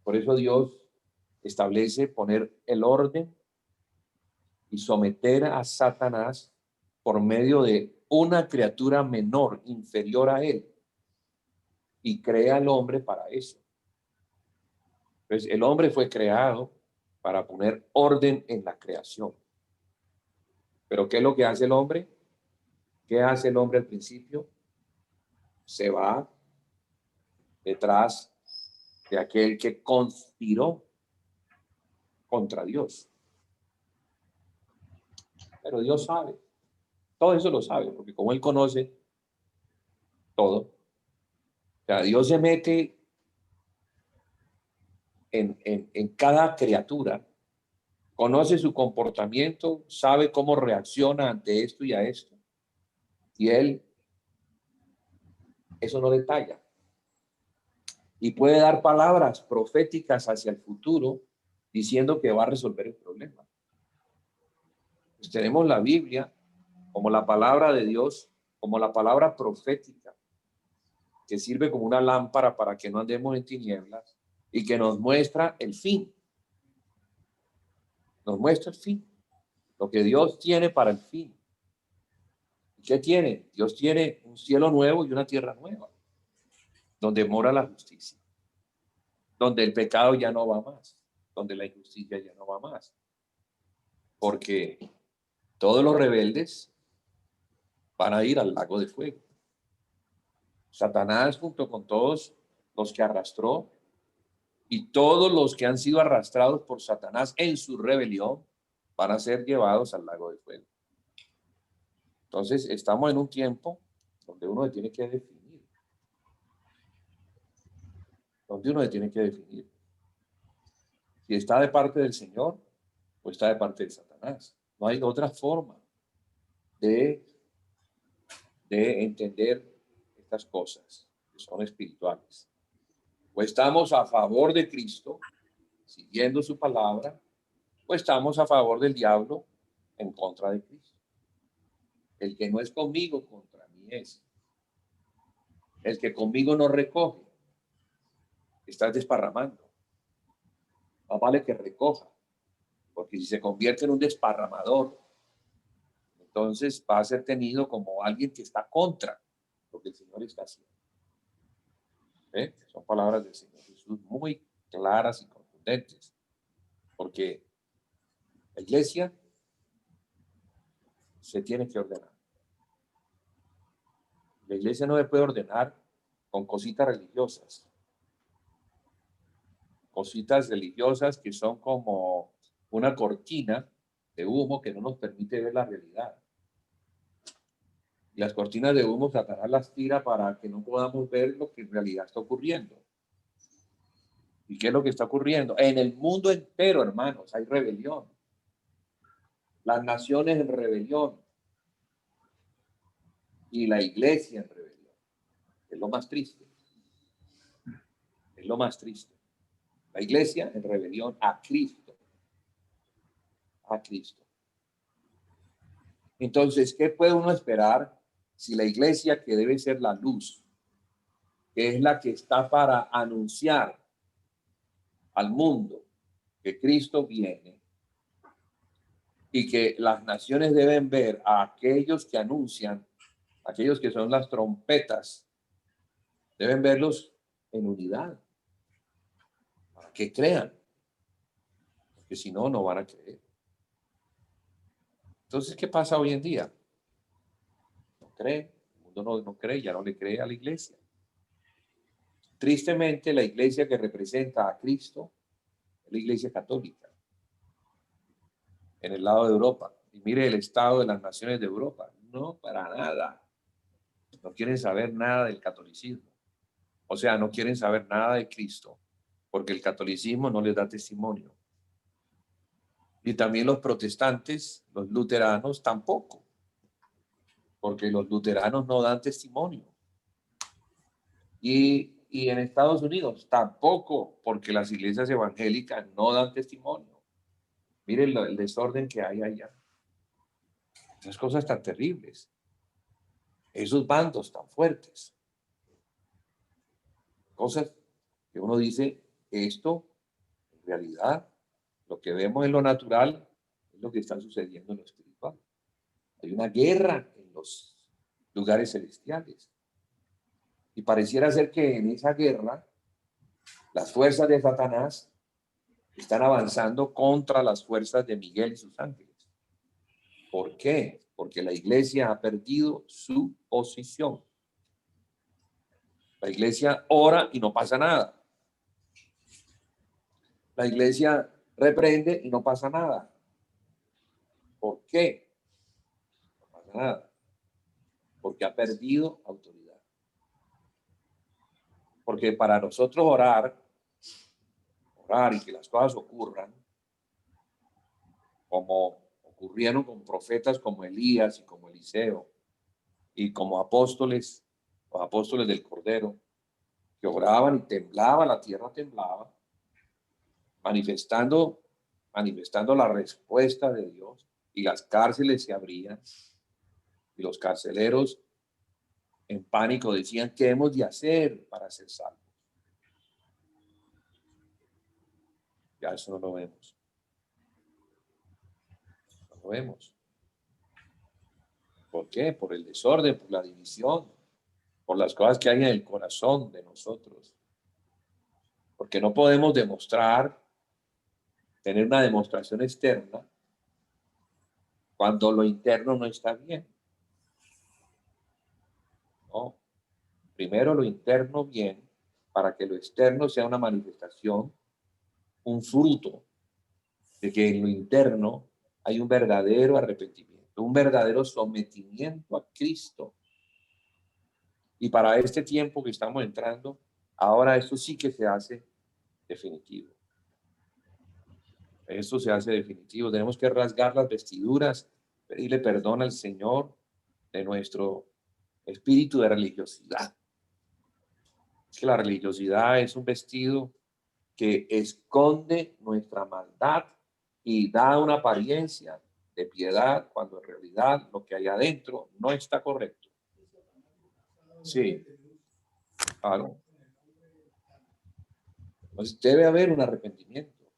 Por eso Dios establece poner el orden y someter a Satanás por medio de una criatura menor, inferior a él, y crea al hombre para eso. Entonces, el hombre fue creado para poner orden en la creación. Pero ¿qué es lo que hace el hombre? ¿Qué hace el hombre al principio? Se va detrás de aquel que conspiró contra Dios. Pero Dios sabe, todo eso lo sabe, porque como Él conoce todo, o sea, Dios se mete en cada criatura, conoce su comportamiento, sabe cómo reacciona ante esto y a esto, y Él eso no detalla. Y puede dar palabras proféticas hacia el futuro diciendo que va a resolver el problema. Pues tenemos la Biblia como la palabra de Dios, como la palabra profética, que sirve como una lámpara para que no andemos en tinieblas y que nos muestra el fin. Nos muestra el fin, lo que Dios tiene para el fin. ¿Y qué tiene? Dios tiene un cielo nuevo y una tierra nueva, donde mora la justicia, donde el pecado ya no va más, donde la injusticia ya no va más. Porque todos los rebeldes van a ir al lago de fuego. Satanás, junto con todos los que arrastró y todos los que han sido arrastrados por Satanás en su rebelión, van a ser llevados al lago de fuego. Entonces, estamos en un tiempo donde uno se tiene que definir. Si está de parte del Señor o está de parte de Satanás. No hay otra forma de entender estas cosas que son espirituales. O estamos a favor de Cristo, siguiendo su palabra, o estamos a favor del diablo, en contra de Cristo. El que no es conmigo, contra mí es. El que conmigo no recoge, está desparramando. Más vale que recoja, porque si se convierte en un desparramador, entonces va a ser tenido como alguien que está contra lo que el Señor está haciendo. ¿Eh? Son palabras del Señor Jesús muy claras y contundentes, porque la iglesia se tiene que ordenar. La iglesia no se puede ordenar con cositas religiosas. Cositas religiosas que son como una cortina de humo que no nos permite ver la realidad. Y las cortinas de humo Satanás las tira para que no podamos ver lo que en realidad está ocurriendo. ¿Y qué es lo que está ocurriendo? En el mundo entero, hermanos, hay rebelión. Las naciones en rebelión. Y la iglesia en rebelión. Es lo más triste. Es lo más triste. La iglesia en rebelión a Cristo. A Cristo. Entonces, ¿qué puede uno esperar si la iglesia, que debe ser la luz, que es la que está para anunciar al mundo que Cristo viene y que las naciones deben ver a aquellos que anuncian, aquellos que son las trompetas, deben verlos en unidad para que crean, porque si no, no van a creer? Entonces, ¿qué pasa hoy en día? No cree, el mundo no cree, ya no le cree a la iglesia. Tristemente, la iglesia que representa a Cristo es la iglesia católica en el lado de Europa. Y mire el estado de las naciones de Europa. No, para nada. No quieren saber nada del catolicismo. O sea, no quieren saber nada de Cristo, porque el catolicismo no les da testimonio. Y también los protestantes, los luteranos, tampoco, porque los luteranos no dan testimonio. Y en Estados Unidos tampoco, porque las iglesias evangélicas no dan testimonio. Miren el desorden que hay allá. Esas cosas tan terribles. Esos bandos tan fuertes. Cosas que uno dice, esto, en realidad, lo que vemos en lo natural es lo que está sucediendo en lo espiritual. Hay una guerra en los lugares celestiales. Y pareciera ser que en esa guerra, las fuerzas de Satanás están avanzando contra las fuerzas de Miguel y sus ángeles. ¿Por qué? Porque la iglesia ha perdido su posición. La iglesia ora y no pasa nada. La iglesia reprende y no pasa nada. ¿Por qué? No pasa nada. Porque ha perdido autoridad. Porque para nosotros orar y que las cosas ocurran, como ocurrieron con profetas como Elías y como Eliseo, y como apóstoles, los apóstoles del Cordero, que oraban y temblaba, la tierra temblaba, manifestando la respuesta de Dios, y las cárceles se abrían, y los carceleros en pánico decían, ¿qué hemos de hacer para ser salvos? Ya eso no lo vemos. No lo vemos. ¿Por qué? Por el desorden, por la división, por las cosas que hay en el corazón de nosotros. Porque no podemos tener una demostración externa cuando lo interno no está bien. Primero lo interno bien, para que lo externo sea una manifestación, un fruto de que en lo interno hay un verdadero arrepentimiento, un verdadero sometimiento a Cristo. Y para este tiempo que estamos entrando, ahora esto sí que se hace definitivo. Esto se hace definitivo. Tenemos que rasgar las vestiduras, pedirle perdón al Señor de nuestro espíritu de religiosidad. Es que la religiosidad es un vestido que esconde nuestra maldad y da una apariencia de piedad cuando en realidad lo que hay adentro no está correcto. Sí, claro. Entonces debe haber un arrepentimiento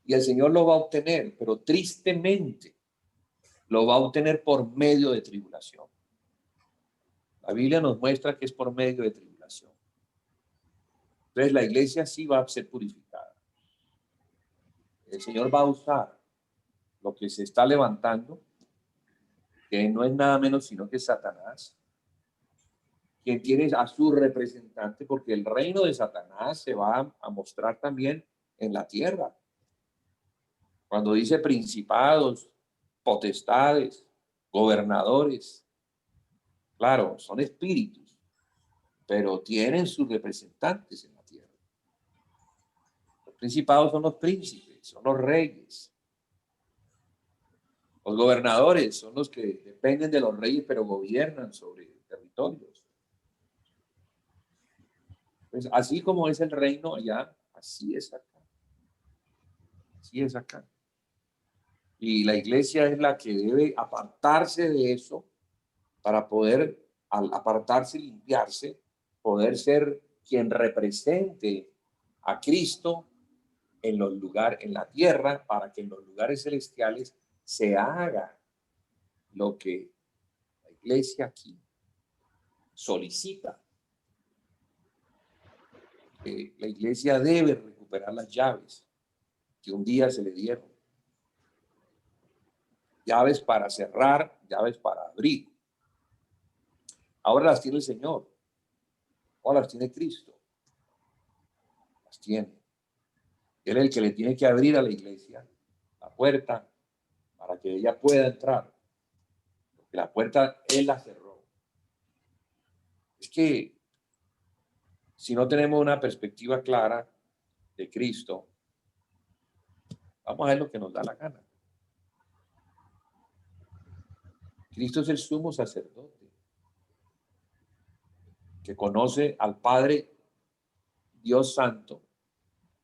y el Señor lo va a obtener, pero tristemente lo va a obtener por medio de tribulación. La Biblia nos muestra que es por medio de tribulación. Entonces la iglesia sí va a ser purificada. El Señor va a usar lo que se está levantando, que no es nada menos sino que Satanás, quien tiene a su representante, porque el reino de Satanás se va a mostrar también en la tierra. Cuando dice principados, potestades, gobernadores, claro, son espíritus, pero tienen sus representantes en la tierra. Los principados son los príncipes, son los reyes. Los gobernadores son los que dependen de los reyes, pero gobiernan sobre territorios. Pues así como es el reino allá, así es acá. Así es acá. Y la iglesia es la que debe apartarse de eso para poder, al apartarse y limpiarse, poder ser quien represente a Cristo en los lugares, en la tierra, para que en los lugares celestiales se haga lo que la iglesia aquí solicita. La iglesia debe recuperar las llaves que un día se le dieron. Llaves para cerrar, llaves para abrir. Ahora las tiene el Señor. Ahora las tiene Cristo. Las tiene. Él es el que le tiene que abrir a la iglesia la puerta para que ella pueda entrar. Porque la puerta Él la cerró. Es que si no tenemos una perspectiva clara de Cristo, vamos a ver lo que nos da la gana. Cristo es el sumo sacerdote que conoce al Padre Dios Santo,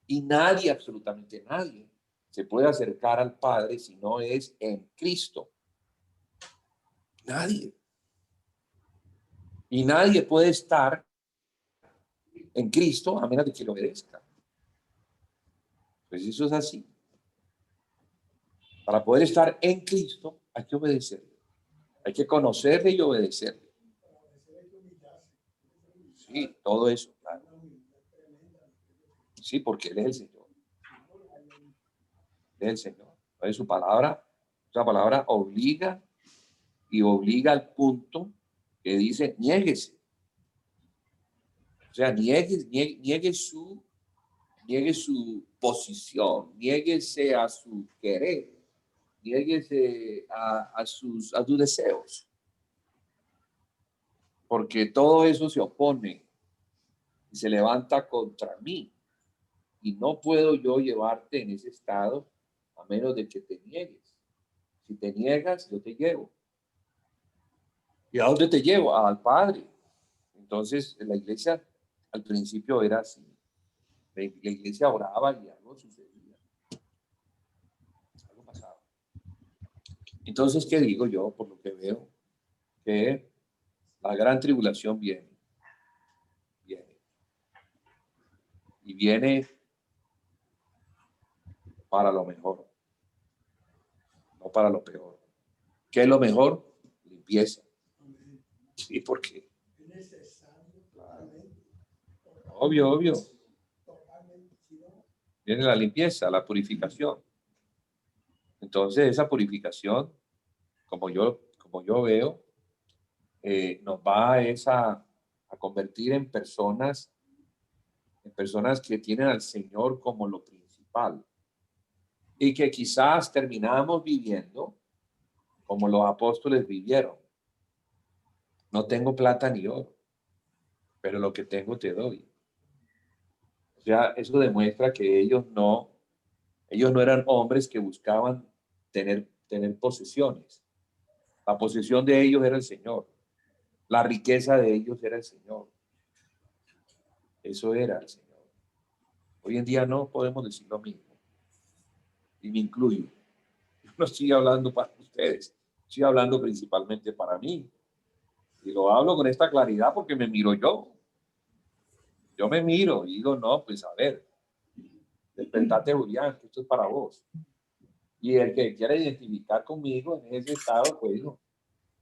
y nadie, absolutamente nadie, se puede acercar al Padre si no es en Cristo. Nadie. Y nadie puede estar en Cristo a menos de que lo obedezca. Pues eso es así. Para poder estar en Cristo hay que obedecerle. Hay que conocerle y obedecerle. Sí, todo eso, claro. Sí, porque Él es el Señor. Él es el Señor. Entonces su palabra obliga, y obliga al punto que dice, niéguese. O sea, niegue su posición, niéguese a su querer, niéguese a sus deseos. Porque todo eso se opone y se levanta contra mí. Y no puedo yo llevarte en ese estado a menos de que te niegues. Si te niegas, yo te llevo. ¿Y a dónde te llevo? Al Padre. Entonces, la iglesia al principio era así. La iglesia oraba y algo sucedía. Algo pasaba. Entonces, ¿qué digo yo? Por lo que veo, que la gran tribulación viene. Y viene para lo mejor, no para lo peor. ¿Qué es lo mejor? Limpieza. Sí, porque obvio. Viene la limpieza, la purificación. Entonces, esa purificación, como yo veo, nos va a convertir en personas que tienen al Señor como lo principal y que quizás terminamos viviendo como los apóstoles vivieron. No tengo plata ni oro, pero lo que tengo te doy. O sea, eso demuestra que ellos no eran hombres que buscaban tener posesiones. La posesión de ellos era el Señor. La riqueza de ellos era el Señor. Eso era el Señor. Hoy en día no podemos decir lo mismo. Y me incluyo. Yo no estoy hablando para ustedes. Estoy hablando principalmente para mí. Y lo hablo con esta claridad porque me miro yo. Yo me miro y digo, no, pues a ver, despertate, Julián, que esto es para vos. Y el que quiera identificar conmigo en ese estado, pues digo,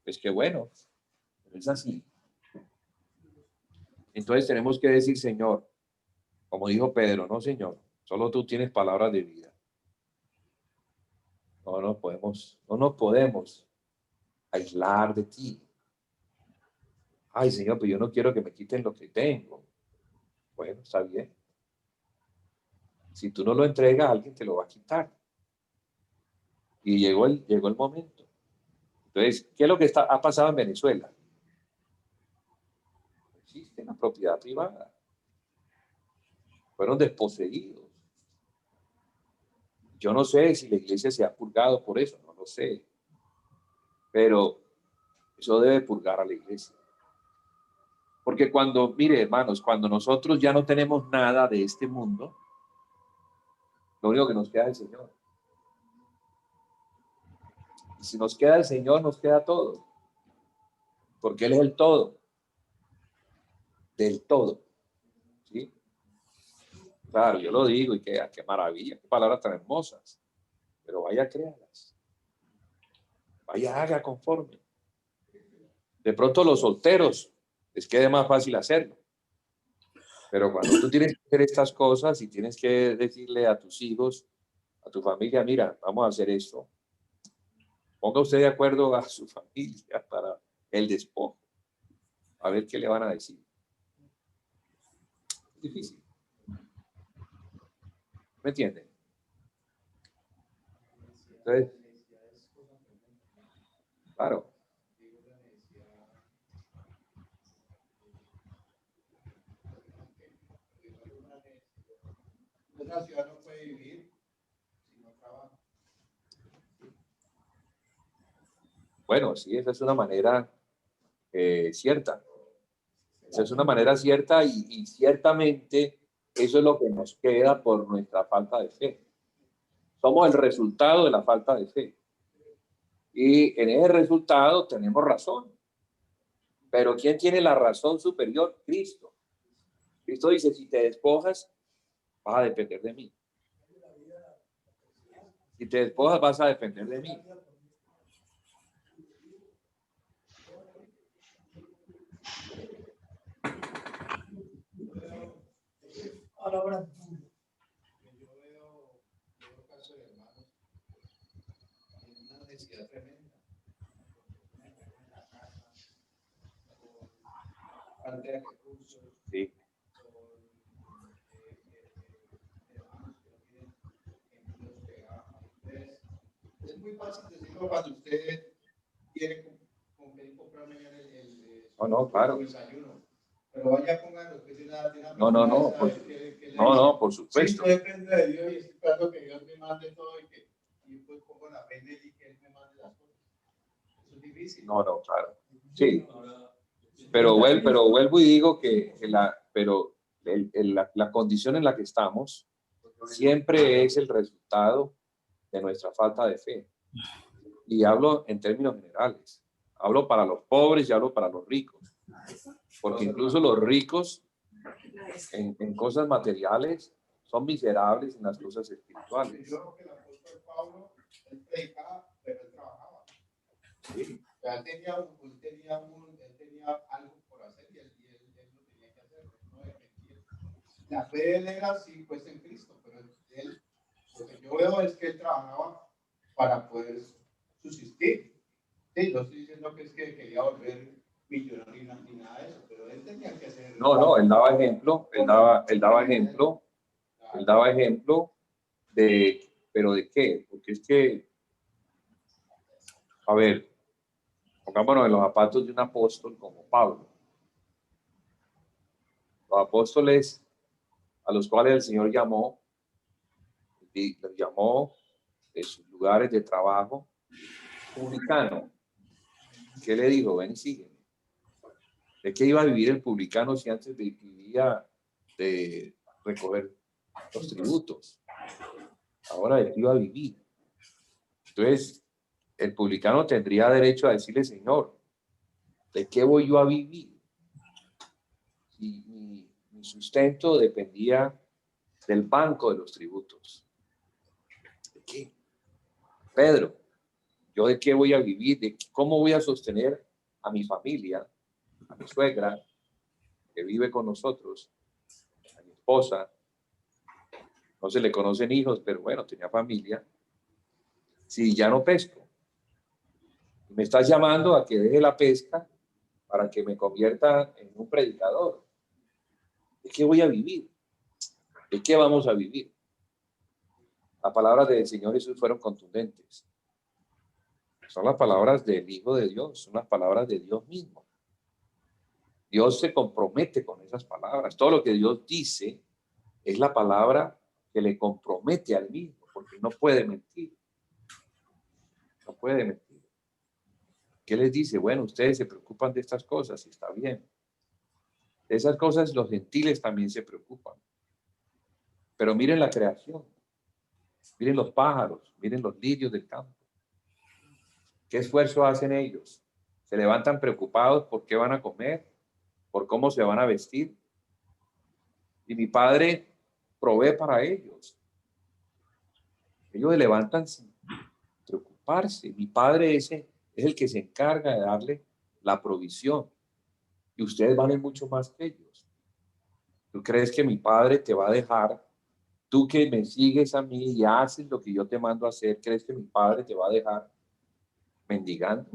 pues qué bueno, pero es así. Entonces tenemos que decir, Señor, como dijo Pedro, no, Señor, solo tú tienes palabras de vida. No nos podemos aislar de ti. Ay, Señor, pues yo no quiero que me quiten lo que tengo. Bueno, está bien. Si tú no lo entregas, alguien te lo va a quitar. Y llegó el momento. Entonces, ¿qué es lo que ha pasado en Venezuela? No existe la propiedad privada. Fueron desposeídos. Yo no sé si la iglesia se ha purgado por eso, no lo sé. Pero eso debe purgar a la iglesia. Porque mire, hermanos, cuando nosotros ya no tenemos nada de este mundo, lo único que nos queda es el Señor. Y si nos queda el Señor, nos queda todo. Porque Él es el todo. Del todo. ¿Sí? Claro, yo lo digo y qué maravilla, qué palabras tan hermosas. Pero vaya, créalas. Vaya, haga conforme. De pronto los solteros les quede más fácil hacerlo. Pero cuando tú tienes que hacer estas cosas y tienes que decirle a tus hijos, a tu familia, mira, vamos a hacer esto. Ponga usted de acuerdo a su familia para el despojo. A ver qué le van a decir. Es difícil. ¿Me entienden? Entonces, claro. Una ciudad no puede vivir si no trabaja. Bueno, sí, esa es una manera cierta. Esa es una manera cierta y ciertamente eso es lo que nos queda por nuestra falta de fe. Somos el resultado de la falta de fe. Y en ese resultado tenemos razón. Pero ¿quién tiene la razón superior? Cristo. Cristo dice, si te despojas, vas a depender de mí. Si te despojas, vas a depender de mí. Ahora, yo veo casos de hermanos en una necesidad tremenda. En la casa, con falta de recursos, Sí. hermanos que no tienen empleos pegados. Es muy fácil decirlo cuando usted quiere comprar mañana No, claro. desayuno. Pero vaya pónganlo que es de una No, por supuesto. Sí, yo dependo de Dios y estoy esperando que Dios me mande todo y que yo pues pongo la fe en Él y que Él me mande las cosas. Eso es difícil. No, claro. Sí. Pero vuelvo y digo que la condición en la que estamos siempre es el resultado de nuestra falta de fe. Y hablo en términos generales. Hablo para los pobres y hablo para los ricos. Porque incluso los ricos en cosas materiales son miserables en las cosas espirituales. Yo creo que el apóstol Pablo, él predicaba, pero él trabajaba. Sí. O sea, él tenía algo por hacer y él lo tenía que hacer. No dependía. La fe de él era sí, pues en Cristo, pero él, lo que yo veo es que él trabajaba para poder subsistir. Sí, no estoy diciendo que es que quería volver millonario ni nada de eso, pero él tenía que hacer. No, él daba ejemplo, él daba ejemplo de, pero ¿de qué? Porque es que, a ver, pongámonos en los zapatos de un apóstol como Pablo. Los apóstoles a los cuales el Señor llamó, y los llamó de sus lugares de trabajo, publicano. ¿Qué le dijo? Ven y sígueme. ¿De qué iba a vivir el publicano si antes vivía de recoger los tributos? Ahora, ¿de qué iba a vivir? Entonces, el publicano tendría derecho a decirle, Señor, ¿de qué voy yo a vivir? Si mi sustento dependía del banco de los tributos. ¿De qué? Pedro, ¿yo de qué voy a vivir? ¿Cómo voy a sostener a mi familia, a mi suegra, que vive con nosotros, a mi esposa? No se le conocen hijos, pero bueno, tenía familia. Si ya no pesco, me estás llamando a que deje la pesca para que me convierta en un predicador. ¿De qué voy a vivir? ¿De qué vamos a vivir? Las palabras del Señor Jesús fueron contundentes. Son las palabras del Hijo de Dios, son las palabras de Dios mismo. Dios se compromete con esas palabras. Todo lo que Dios dice es la palabra que le compromete al mismo, porque no puede mentir. No puede mentir. ¿Qué les dice? Bueno, ustedes se preocupan de estas cosas y está bien. De esas cosas los gentiles también se preocupan. Pero miren la creación. Miren los pájaros, miren los lirios del campo. ¿Qué esfuerzo hacen ellos? Se levantan preocupados por qué van a comer, por cómo se van a vestir. Y mi Padre provee para ellos. Ellos se levantan sin preocuparse. Mi Padre ese es el que se encarga de darle la provisión. Y ustedes valen mucho más que ellos. ¿Tú crees que mi Padre te va a dejar? Tú que me sigues a mí y haces lo que yo te mando a hacer, ¿crees que mi Padre te va a dejar mendigando?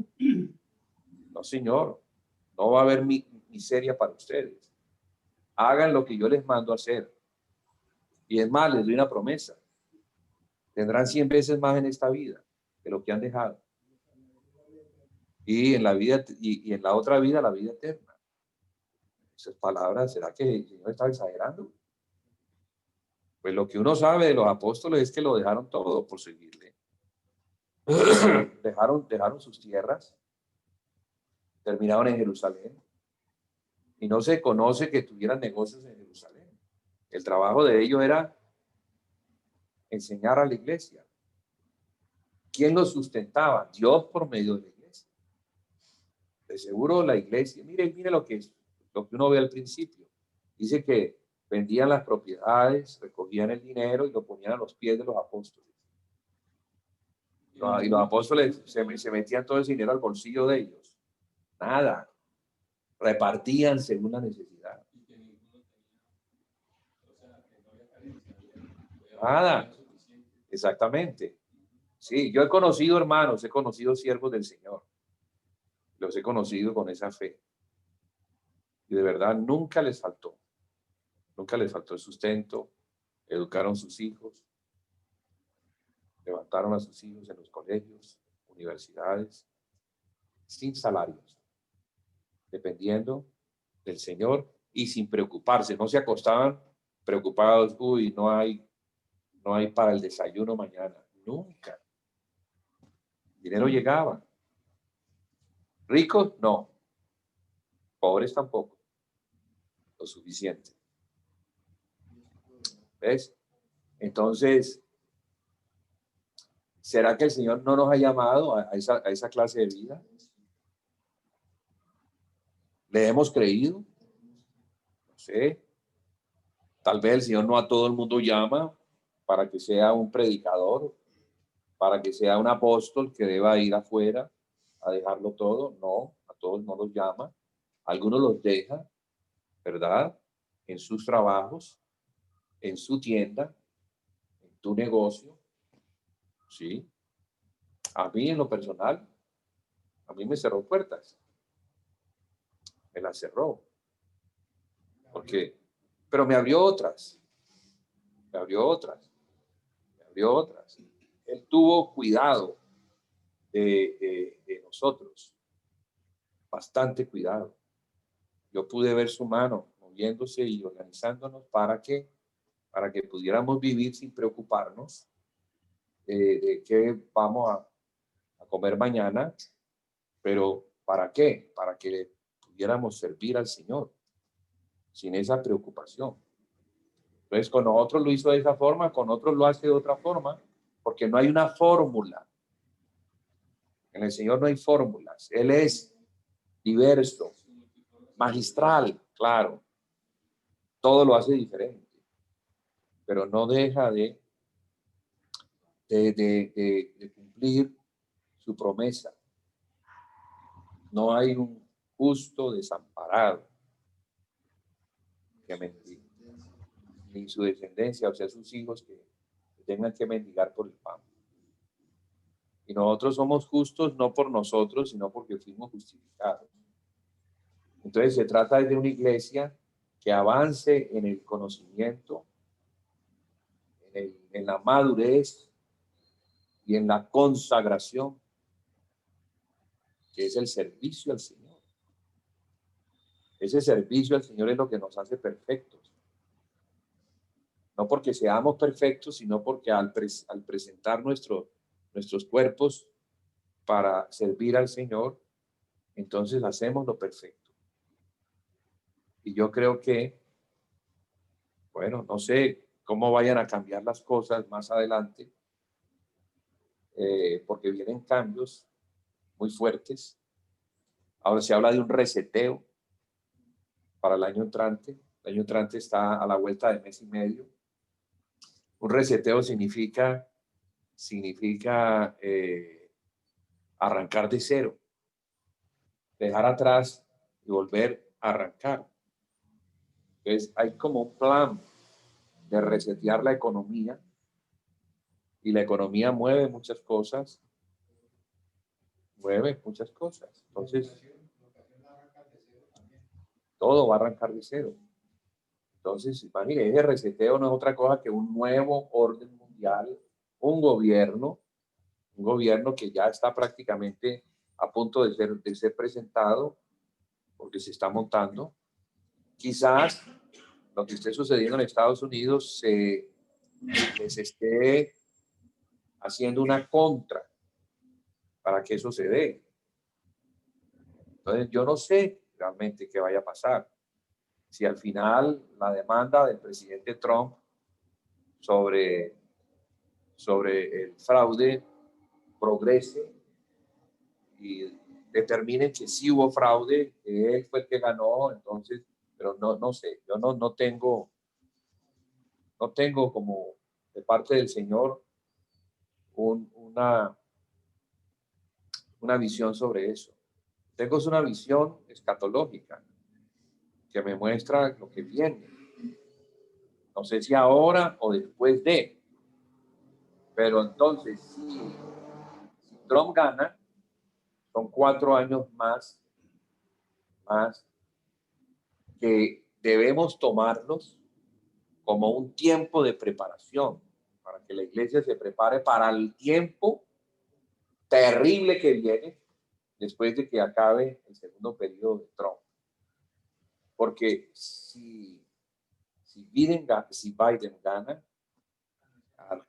No, Señor. No va a haber miseria para ustedes. Hagan lo que yo les mando a hacer. Y es más, les doy una promesa. Tendrán 100 veces más en esta vida de lo que han dejado. Y en la vida y en la otra vida, la vida eterna. Esas palabras, ¿será que el Señor está exagerando? Pues lo que uno sabe de los apóstoles es que lo dejaron todo por seguirle. dejaron sus tierras, terminaron en Jerusalén. Y no se conoce que tuvieran negocios en Jerusalén. El trabajo de ellos era enseñar a la iglesia. ¿Quién los sustentaba? Dios por medio de la iglesia. De seguro la iglesia, mire lo que uno ve al principio. Dice que vendían las propiedades, recogían el dinero y lo ponían a los pies de los apóstoles. Y los apóstoles se metían todo ese dinero al bolsillo de ellos. Nada. Repartían según la necesidad. Nada. Exactamente. Sí, yo he conocido hermanos, he conocido siervos del Señor. Los he conocido con esa fe. Y de verdad nunca les faltó. Nunca les faltó el sustento. Educaron sus hijos. Levantaron a sus hijos en los colegios, universidades, sin salarios. Dependiendo del Señor y sin preocuparse. No se acostaban preocupados. Uy, no hay para el desayuno mañana. Nunca. El dinero llegaba. ¿Ricos? No. Pobres tampoco. Lo suficiente. ¿Ves? Entonces, ¿será que el Señor no nos ha llamado a esa clase de vida? ¿Le hemos creído? No sé. Tal vez el Señor no a todo el mundo llama para que sea un predicador, para que sea un apóstol que deba ir afuera a dejarlo todo. No, a todos no los llama. Algunos los deja, ¿verdad? En sus trabajos, en su tienda, en tu negocio. Sí. A mí en lo personal, a mí me cerró puertas. me las cerró. Porque, pero me abrió otras. Me abrió otras. Me abrió otras. Él tuvo cuidado de nosotros. Bastante cuidado. Yo pude ver su mano moviéndose y organizándonos para que pudiéramos vivir sin preocuparnos de qué vamos a comer mañana, pero ¿para qué? Para que pudiéramos servir al Señor sin esa preocupación. Entonces, con otros lo hizo de esa forma, con otros lo hace de otra forma, porque no hay una fórmula. En el Señor no hay fórmulas. Él es diverso, magistral, claro. Todo lo hace diferente, pero no deja de cumplir su promesa. No hay un justo desamparado que mendigue, ni su descendencia, o sea, sus hijos que tengan que mendigar por el pan. Y nosotros somos justos no por nosotros, sino porque fuimos justificados. Entonces se trata de una iglesia que avance en el conocimiento, en la madurez y en la consagración, que es el servicio al Señor. Ese servicio al Señor es lo que nos hace perfectos. No porque seamos perfectos, sino porque al presentar nuestros cuerpos para servir al Señor, entonces hacemos lo perfecto. Y yo creo que, bueno, no sé cómo vayan a cambiar las cosas más adelante, porque vienen cambios muy fuertes. Ahora se habla de un reseteo para el año entrante. El año entrante está a la vuelta de mes y medio. Un reseteo significa arrancar de cero, dejar atrás y volver a arrancar. Entonces hay como un plan de resetear la economía, y la economía mueve muchas cosas. Entonces, todo va a arrancar de cero. Entonces, imagínense, ese reseteo no es otra cosa que un nuevo orden mundial, un gobierno que ya está prácticamente a punto de ser presentado, porque se está montando. Quizás lo que esté sucediendo en Estados Unidos les esté haciendo una contra para que eso se dé. Entonces, yo no sé realmente qué vaya a pasar. Si al final la demanda del presidente Trump sobre el fraude progrese y determinen que sí hubo fraude, que él fue el que ganó, entonces, pero no sé, yo no tengo como de parte del Señor una visión sobre eso. Tengo una visión escatológica que me muestra lo que viene. No sé si ahora o después de, pero entonces si Trump gana, son 4 años más que debemos tomarlos como un tiempo de preparación, para que la iglesia se prepare para el tiempo terrible que viene después de que acabe el segundo periodo de Trump. Porque si Biden gana,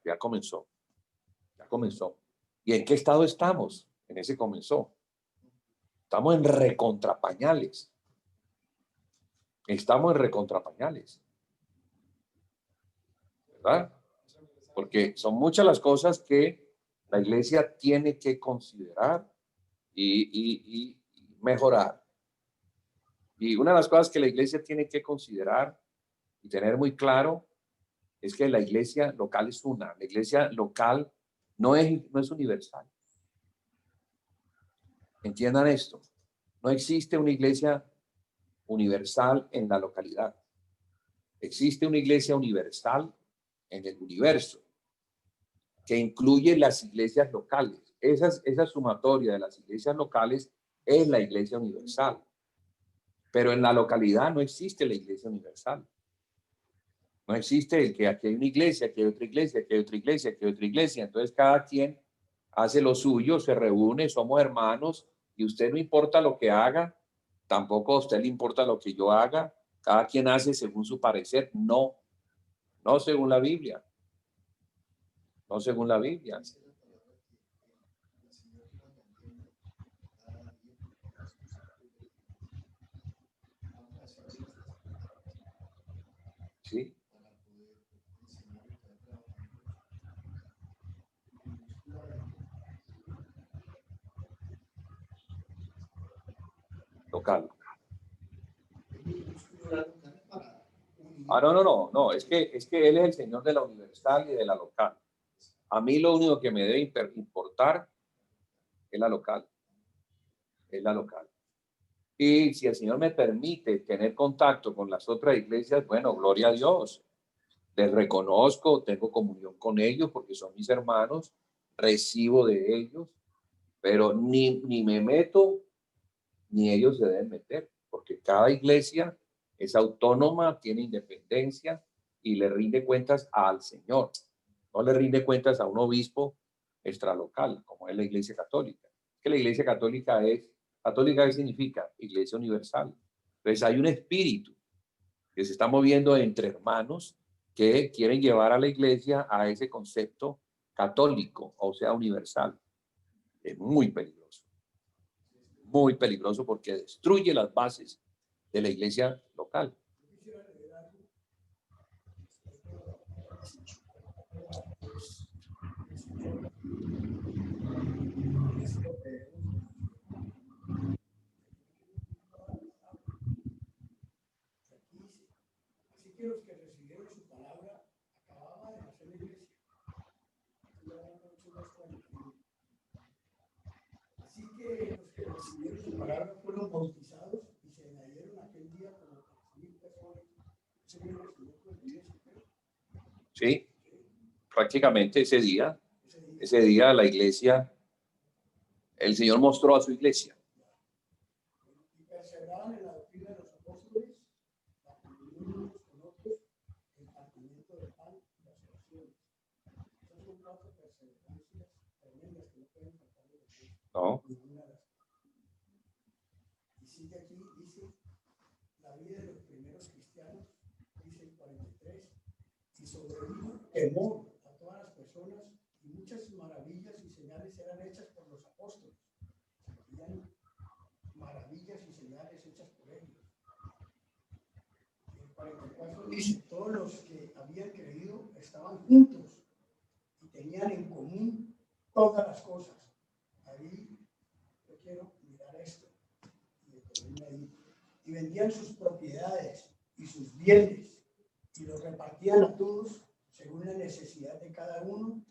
ya comenzó. ¿Y en qué estado estamos? En ese comenzó. Estamos en recontrapañales. ¿Verdad? Porque son muchas las cosas que la iglesia tiene que considerar y mejorar. Y una de las cosas que la iglesia tiene que considerar y tener muy claro es que la iglesia local es una. La iglesia local no es universal. Entiendan esto. No existe una iglesia universal en la localidad. Existe una iglesia universal en el universo, que incluye las iglesias locales. Esa sumatoria de las iglesias locales es la iglesia universal. Pero en la localidad no existe la iglesia universal. No existe el que aquí hay una iglesia, aquí hay otra iglesia, aquí hay otra iglesia, aquí hay otra iglesia. Entonces cada quien hace lo suyo, se reúne, somos hermanos y usted no importa lo que haga, tampoco a usted le importa lo que yo haga. Cada quien hace según su parecer. No, no según la Biblia. No según la Biblia. Sí. Local. No, es que él es el Señor de la universal y de la local. A mí lo único que me debe importar es la local. Es la local. Y si el Señor me permite tener contacto con las otras iglesias, bueno, gloria a Dios. Les reconozco, tengo comunión con ellos porque son mis hermanos, recibo de ellos, pero ni me meto, ni ellos se deben meter, porque cada iglesia es autónoma, tiene independencia y le rinde cuentas al Señor. No le rinde cuentas a un obispo extralocal, como es la Iglesia Católica. Que la Iglesia Católica ¿qué significa? Iglesia universal. Entonces hay un espíritu que se está moviendo entre hermanos que quieren llevar a la iglesia a ese concepto católico, o sea, universal. Es muy peligroso porque destruye las bases de la iglesia local. Así que los que recibieron su palabra acababan de nacer la iglesia. Así que los que recibieron su palabra fueron bautizados y se añadieron aquel día como 4,000 personas. Sí, prácticamente ese día la iglesia, el Señor mostró a su iglesia. Y perseveraban en la doctrina de los apóstoles, la comunión unos con otros, el partimiento del pan y las oraciones. Esas son 4 perseverancias tremendas que no pueden faltar de los hechos. No. Y sigue aquí, dice, la vida de los primeros cristianos, dice el 43, y sobrevino temor a todas las personas y muchas maravillas y señales eran hechas por los apóstoles. Habían maravillas y señales hechas por ellos. El 44 dice, todos los que habían creído estaban juntos y tenían en común todas las cosas. Ahí yo quiero mirar esto y detenerme ahí. Y vendían sus propiedades y sus bienes y los repartían a todos según la necesidad de cada uno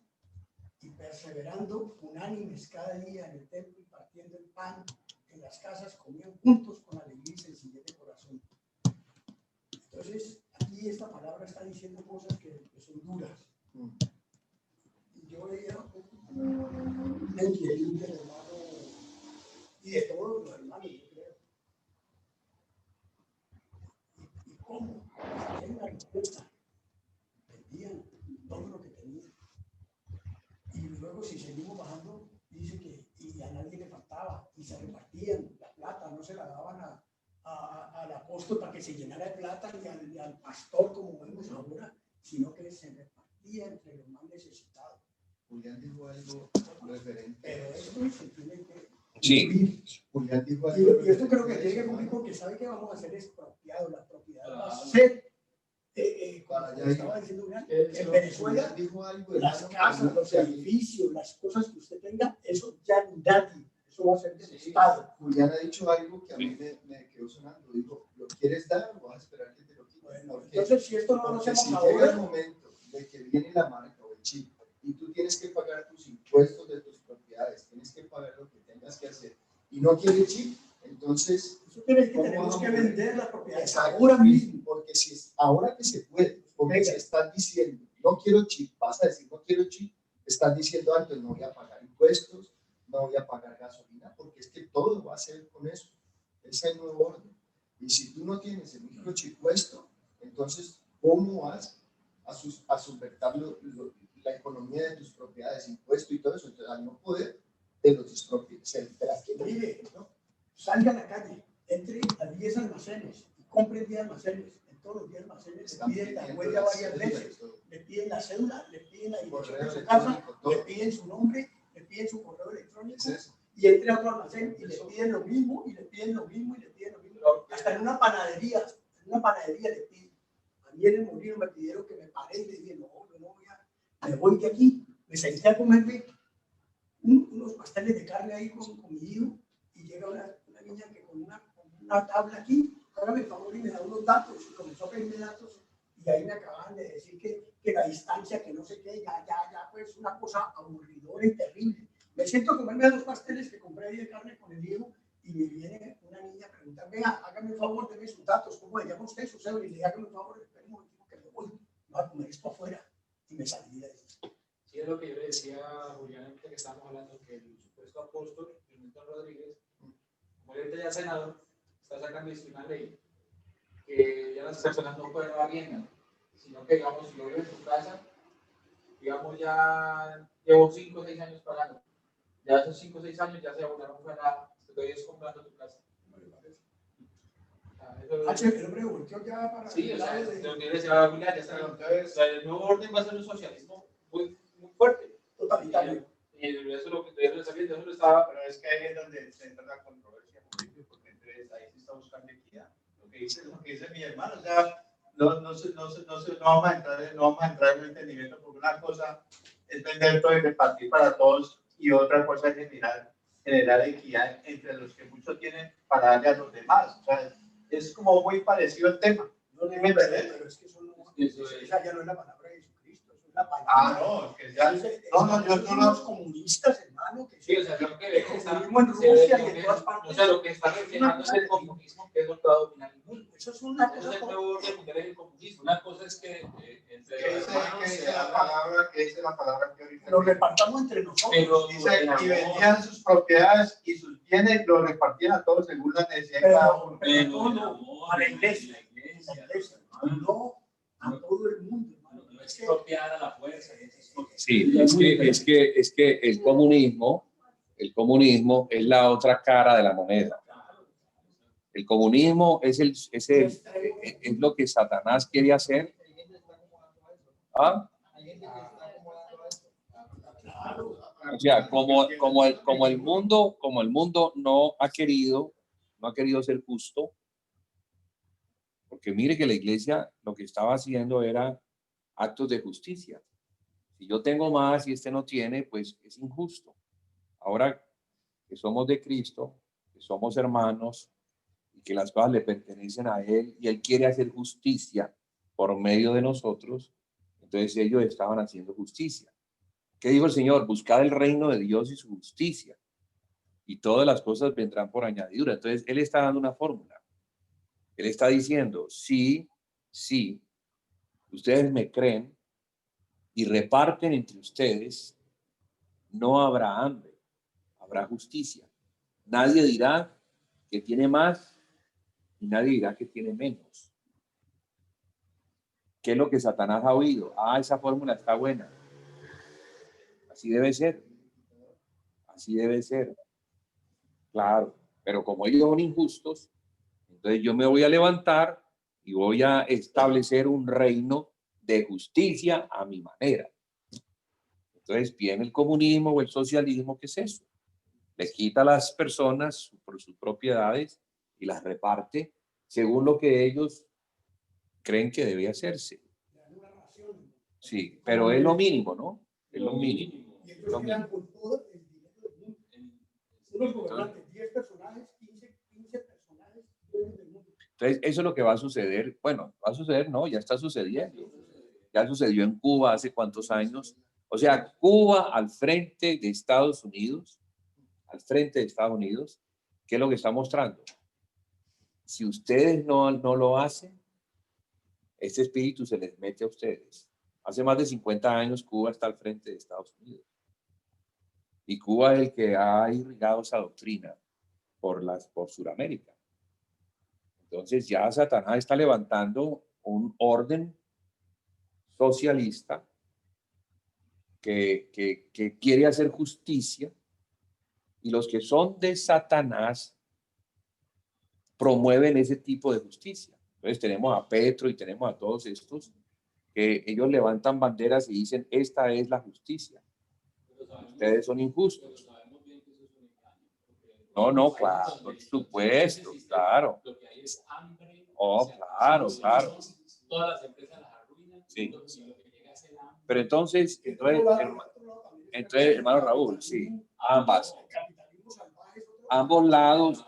y perseverando unánimes cada día en el templo y partiendo el pan en las casas, comían juntos con alegría y sencillez de corazón. Entonces, aquí esta palabra está diciendo cosas que son duras. Y yo veía una inquietud del hermano y de todos los hermanos, yo creo. ¿Y cómo? Salían a la respuesta. Vendían todo lo que tenían. Y luego, si seguimos bajando, dice que y a nadie le faltaba y se repartían la plata, no se la daban al apóstol para que se llenara de plata y al pastor, como vemos ahora, sino que se repartía entre los más necesitados. Julián dijo algo referente. Pero esto se tiene que Sí. Julián dijo algo. Y esto creo que tiene que cumplir porque sabe que vamos a hacer expropiado. La propiedad va a ser, como estaba diciendo Julián, en Venezuela, dijo algo, las casas, los edificios, las cosas que usted tenga, eso ya nadie, eso va a ser del Estado. Julián ha dicho algo que a mí me quedó sonando. Dijo, ¿lo quieres dar o vas a esperar que te lo quiten? Bueno, entonces, si esto no lo hacemos si ahora, llega el momento de que viene la marca o el chip y tú tienes que pagar tus impuestos de tus propiedades, tienes que pagar lo que tengas que hacer y no quieres chip, entonces eso quiere decir que tenemos que vender la propiedad ahora mismo, porque si es ahora que se puede, porque si estás diciendo no quiero chip, vas a decir no quiero chip, estás diciendo antes no voy a pagar impuestos, no voy a pagar gasolina, porque es que todo va a ser con eso, ese es el nuevo orden. Y si tú no tienes el microchip puesto, entonces, ¿cómo vas a subvertir la economía de tus propiedades, impuestos y todo eso? Entonces, al no poder de tus propiedades, de las que no Mire, ¿no? Salga a la calle, entre a 10 almacenes y compre 10 almacenes. En todos los 10 almacenes le piden la huella varias veces, le piden la cédula, le piden la dirección de su casa, le piden su nombre, le piden su correo electrónico y entre a otro almacén y le piden lo mismo, y le piden lo mismo, y le piden lo mismo. Hasta en una panadería le piden. A mí en el Molino me pidieron que me paré y le dije, no, yo no voy a, me voy de aquí. Me senté a comerme unos pasteles de carne ahí con mi hijo y llega una niña que con una tabla aquí, hágame el favor y me da unos datos, y comenzó a pedirme datos y ahí me acaban de decir que la distancia, que no sé qué, ya, pues una cosa aburridora y terrible. Me siento a comerme 2 pasteles que compré ahí de carne con el hijo y me viene una niña a preguntar, venga, hágame el favor, deme sus datos, ¿cómo le llama usted, su cédula? Y le hágame el favor, espera un momentito que me voy, no a comer esto afuera, y me salí de ahí. Sí, es lo que yo le decía a Julián, que estábamos hablando, que el supuesto apóstol, Milton Rodríguez, como ahorita ya senador, está sacando una ley que ya las personas no pueden arriendar, sino que, digamos, si yo vivo en tu casa, digamos, ya llevo 5 o 6 años pagando, ya esos 5 o 6 años ya se abonaron fuera, estoy comprando tu casa. El hombre volteó ya para Sí, o sea, el lado de... lo que decía Julián, ya está, entonces, el nuevo orden va a ser un socialismo muy fuerte. Totalitario. Y eso es lo que yo no sabía, eso lo estaba. Pero es que ahí es donde se entra la controversia, porque entonces ahí se está buscando equidad. Lo que dice mi hermano, o sea, no vamos a entrar en un entendimiento, porque una cosa es vender todo y repartir para todos, y otra cosa es generar equidad entre los que mucho tienen para darle a los demás. O sea, es como muy parecido el tema. No, pero es que eso no, esa ya no es la palabra de Jesucristo, eso es la palabra. No, que ya. Yo son los comunistas, hermano. Que Sí, o sea, lo que el comunismo en Rusia y en todas partes. O sea, lo que está reflejando es el comunismo, que es lo que va a dominar el mundo. Eso es una Eso es cosa. el nuevo orden mundial, es el comunismo. Una cosa es que entre ¿Qué dice la palabra que ahorita? Lo repartamos entre nosotros. pero Dice, y vendían sus propiedades y sus bienes, los repartían a todos según la necesidad de cada uno. Pero no, a la iglesia. No a todo el mundo, hermano. no es expropiar a la fuerza. Sí, es que el comunismo es la otra cara de la moneda. El comunismo es lo que Satanás quiere hacer. ¿Ah? O sea, como el mundo no ha querido ser justo, porque mire que la iglesia lo que estaba haciendo era actos de justicia. Si yo tengo más y este no tiene, pues es injusto. Ahora que somos de Cristo, que somos hermanos y que las cosas le pertenecen a Él y Él quiere hacer justicia por medio de nosotros, entonces ellos estaban haciendo justicia. ¿Qué dijo el Señor? Buscad el reino de Dios y su justicia y todas las cosas vendrán por añadidura. Entonces Él está dando una fórmula. Él está diciendo, sí, ustedes me creen y reparten entre ustedes, no habrá hambre, habrá justicia. Nadie dirá que tiene más y nadie dirá que tiene menos. ¿Qué es lo que Satanás ha oído? Esa fórmula está buena. Así debe ser. Así debe ser. Claro, pero como ellos son injustos, entonces yo me voy a levantar y voy a establecer un reino de justicia a mi manera. Entonces viene el comunismo o el socialismo, ¿qué es eso? Le quita a las personas por sus propiedades y las reparte según lo que ellos creen que debe hacerse. Sí, pero es lo mínimo, ¿no? Es lo mínimo. Y ellos quedan con todo el dinero del mundo. Unos gobernantes, 10 personajes, 15 personajes, dueños del mundo. Entonces, eso es lo que va a suceder. Bueno, va a suceder, no, ya está sucediendo. Ya sucedió en Cuba hace cuántos años. O sea, Cuba al frente de Estados Unidos, ¿qué es lo que está mostrando? Si ustedes no lo hacen, este espíritu se les mete a ustedes. Hace más de 50 años Cuba está al frente de Estados Unidos. Y Cuba es el que ha irrigado esa doctrina por Sudamérica. Entonces ya Satanás está levantando un orden socialista que quiere hacer justicia, y los que son de Satanás promueven ese tipo de justicia. Entonces tenemos a Petro y tenemos a todos estos que ellos levantan banderas y dicen, esta es la justicia. Ustedes son injustos. No, no, claro, por supuesto, claro. Lo que hay es hambre. Oh, claro, claro. Todas las empresas las arruinan. Sí. Lo que llega es el hambre. Pero entonces, hermano Raúl, sí, ambas. Ambos lados,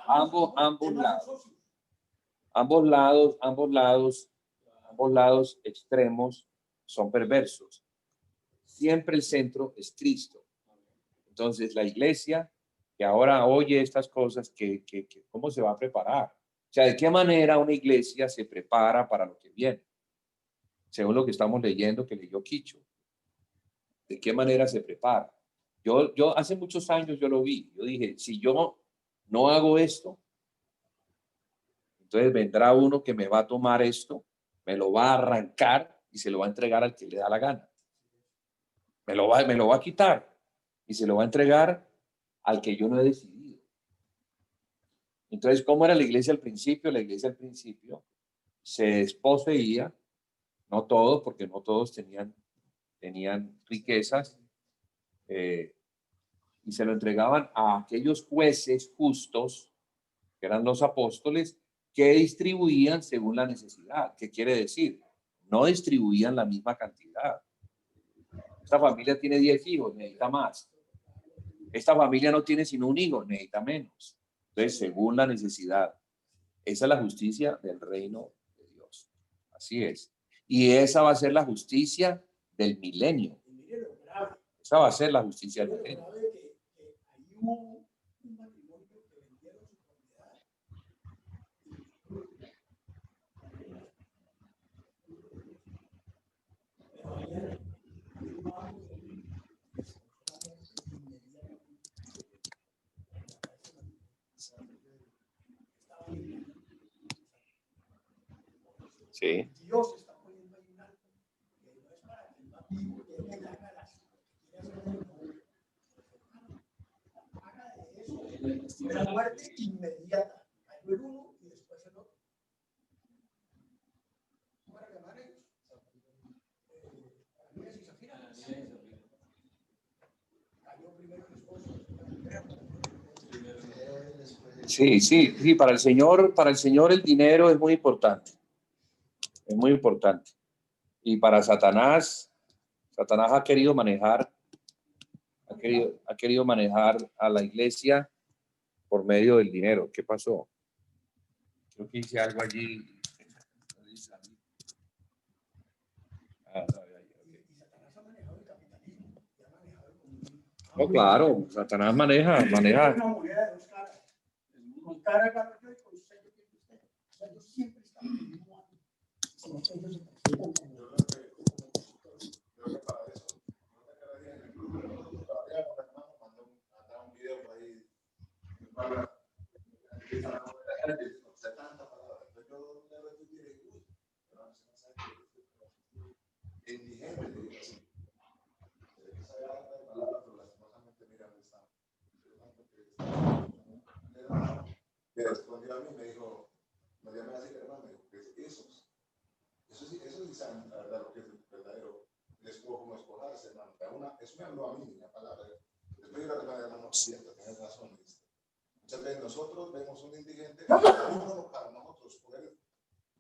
ambos lados extremos son perversos. Siempre el centro es Cristo. Entonces, la iglesia que ahora oye estas cosas, ¿cómo se va a preparar? O sea, ¿de qué manera una iglesia se prepara para lo que viene? Según lo que estamos leyendo, que leyó Quicho. ¿De qué manera se prepara? Yo hace muchos años yo lo vi. Yo dije, si yo no hago esto, entonces vendrá uno que me va a tomar esto, me lo va a arrancar y se lo va a entregar al que le da la gana. Me lo va a quitar y se lo va a entregar al que yo no he decidido. Entonces, ¿cómo era la iglesia al principio? La iglesia al principio se desposeía, no todos, porque no todos tenían riquezas, y se lo entregaban a aquellos jueces justos, que eran los apóstoles, que distribuían según la necesidad. ¿Qué quiere decir? No distribuían la misma cantidad. Esta familia tiene 10 hijos, necesita más. Esta familia no tiene sino un hijo, necesita menos. Entonces, según la necesidad. Esa es la justicia del reino de Dios. Así es. Y esa va a ser la justicia del milenio. Esa va a ser la justicia del milenio. Sí. Dios está poniendo ahí un alto que no es para que el más vivo que le haga las haga de eso una muerte inmediata. Hay uno y después el otro. ¿Cómo era llamar ellos? Ananías y Zafira. Cayó primero el esposo. Sí, para el Señor el dinero es muy importante. Es muy importante. Y para Satanás ha querido manejar a la iglesia por medio del dinero. ¿Qué pasó? Creo que hice algo allí. No, claro, Satanás maneja. Una moneda de dos caras. Con cara agarro yo y con sello que usted. O sea, yo siempre estaba en el mismo año. Como que ellos se presentan como Creo que para eso, no te quedaría en el grupo, todavía nos mandó un video por ahí, para 70 palabras. Entonces yo le doy tu tiro y pero no se sabe que indigente, digo así. Se sabe harta de palabras, pero lastimosamente mira dónde está. Me respondió a mí, me dijo, me llamé así, hermano, me dijo, eso sí saben la verdad lo que es el verdadero escojo, como escojarse, hermano. Eso me habló a mí, la palabra. Después yo le dije, hermano, cierto, tienes razón. Muchas veces nosotros vemos un indigente, para nosotros poder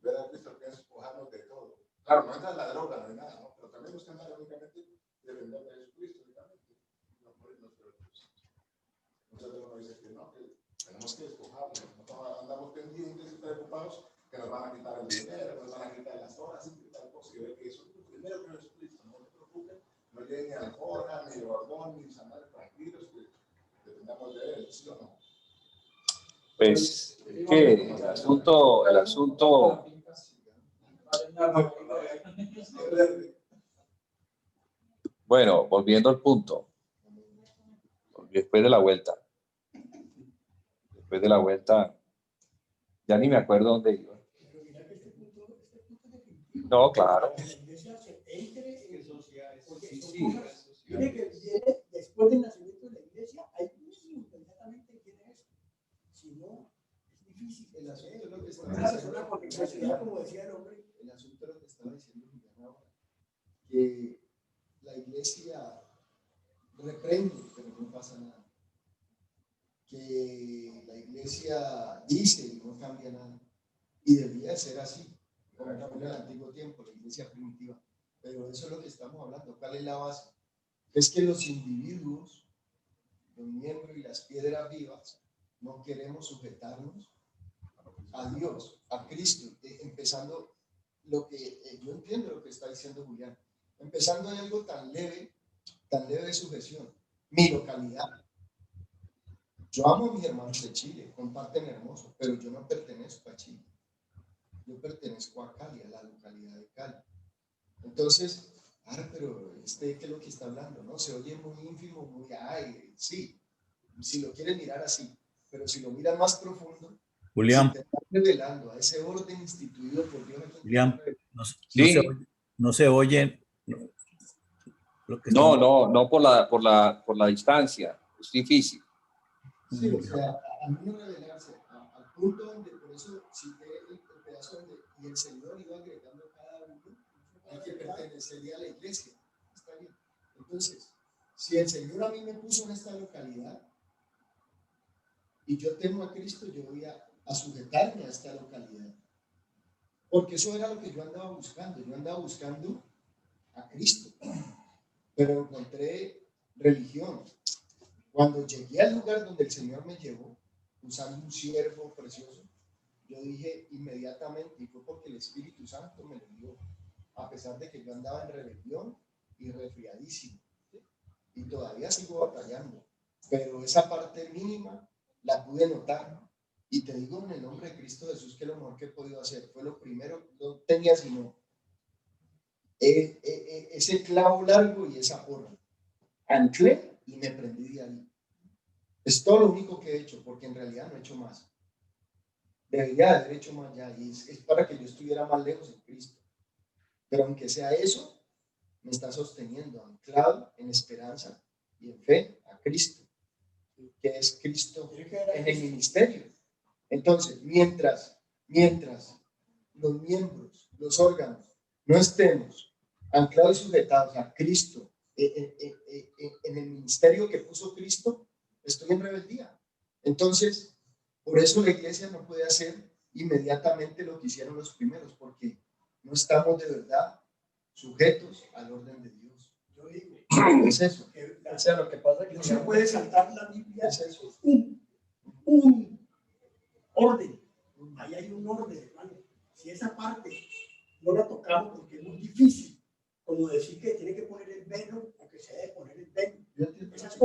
ver a Cristo que es escojarnos de todo. Claro, no entra en la droga, no hay nada, ¿no? Pero también nos queda únicamente depender de Jesucristo, únicamente. No morirnos por Dios. Muchas veces uno dice que no, que tenemos que escojarnos, no andamos pendientes y preocupados que nos van a quitar el dinero, nos van a quitar las horas y tal cosa. Y ve que eso es lo primero que Jesucristo, no se preocupen, no lleguen ni al Jorge, ni Borbón, ni Samuel, tranquilos, que dependamos de él, ¿sí o no? Pues que el asunto. Bueno, volviendo al punto. Después de la vuelta, ya ni me acuerdo dónde iba. No, claro. Que la iglesia se entre en Eso sí, porque Sí, son sí. cosas. Mire que viene después del nacimiento de la iglesia, hay mismo inmediatamente viene esto. Si no, es difícil. El asunto es lo que estaba Una persona con necesidad, como decía el hombre, El asunto es lo que estaba diciendo Julián ahora, que la iglesia reprende, pero no pasa nada. Que la iglesia dice y no cambia nada. Y debía ser así, como fue en el antiguo tiempo, la iglesia primitiva. Pero eso es lo que estamos hablando. ¿Cuál es la base? Es que los individuos, los miembros y las piedras vivas, no queremos sujetarnos a Dios, a Cristo, empezando lo que yo entiendo lo que está diciendo Julián, empezando en algo tan leve de sujeción, mi localidad. Yo amo a mis hermanos de Chile, comparten hermoso, pero yo no pertenezco a Chile. Yo pertenezco a Cali, a la localidad de Cali. Entonces, pero ¿qué es lo que está hablando? ¿No? Se oye muy ínfimo, muy, sí, si lo quieren mirar así, pero si lo miran más profundo, Julián, si te estás revelando a ese orden instituido por Dios. Julián, Sí. no se oye lo que No, estamos... no por la distancia. Es difícil. Sí, o sea, a mí no revelarse al punto donde, por eso cité el pedazo donde, y el Señor iba agregando cada uno al que pertenecería a la iglesia. Está bien. Entonces, si el Señor a mí me puso en esta localidad y yo temo a Cristo, yo voy a sujetarme a esta localidad. Porque eso era lo que yo andaba buscando. Yo andaba buscando a Cristo, pero encontré religión. Cuando llegué al lugar donde el Señor me llevó, usando un siervo precioso, yo dije inmediatamente, y fue porque el Espíritu Santo me lo dio, a pesar de que yo andaba en rebelión y resfriadísimo, ¿sí? Y todavía sigo batallando, pero esa parte mínima la pude notar. Y te digo en el nombre de Cristo Jesús que lo mejor que he podido hacer fue lo primero, no tenía sino ese clavo largo y esa porra. Anclé y me prendí de ahí. Es todo lo único que he hecho, porque en realidad no he hecho más. Debería haber hecho más ya, y es para que yo estuviera más lejos en Cristo. Pero aunque sea eso, me está sosteniendo, anclado en esperanza y en fe a Cristo, que es Cristo en el ministerio. Entonces, mientras los miembros, los órganos, no estemos anclados y sujetados a Cristo en el ministerio que puso Cristo, estoy en rebeldía. Entonces, por eso la iglesia no puede hacer inmediatamente lo que hicieron los primeros, porque no estamos de verdad sujetos al orden de Dios. Yo digo, es eso. O sea, lo que pasa es que no se puede saltar la Biblia, es eso. Un orden. Ahí hay un orden, hermano. Si esa parte no la tocamos porque es muy difícil, como decir que tiene que poner el velo o que se debe poner el velo. Esas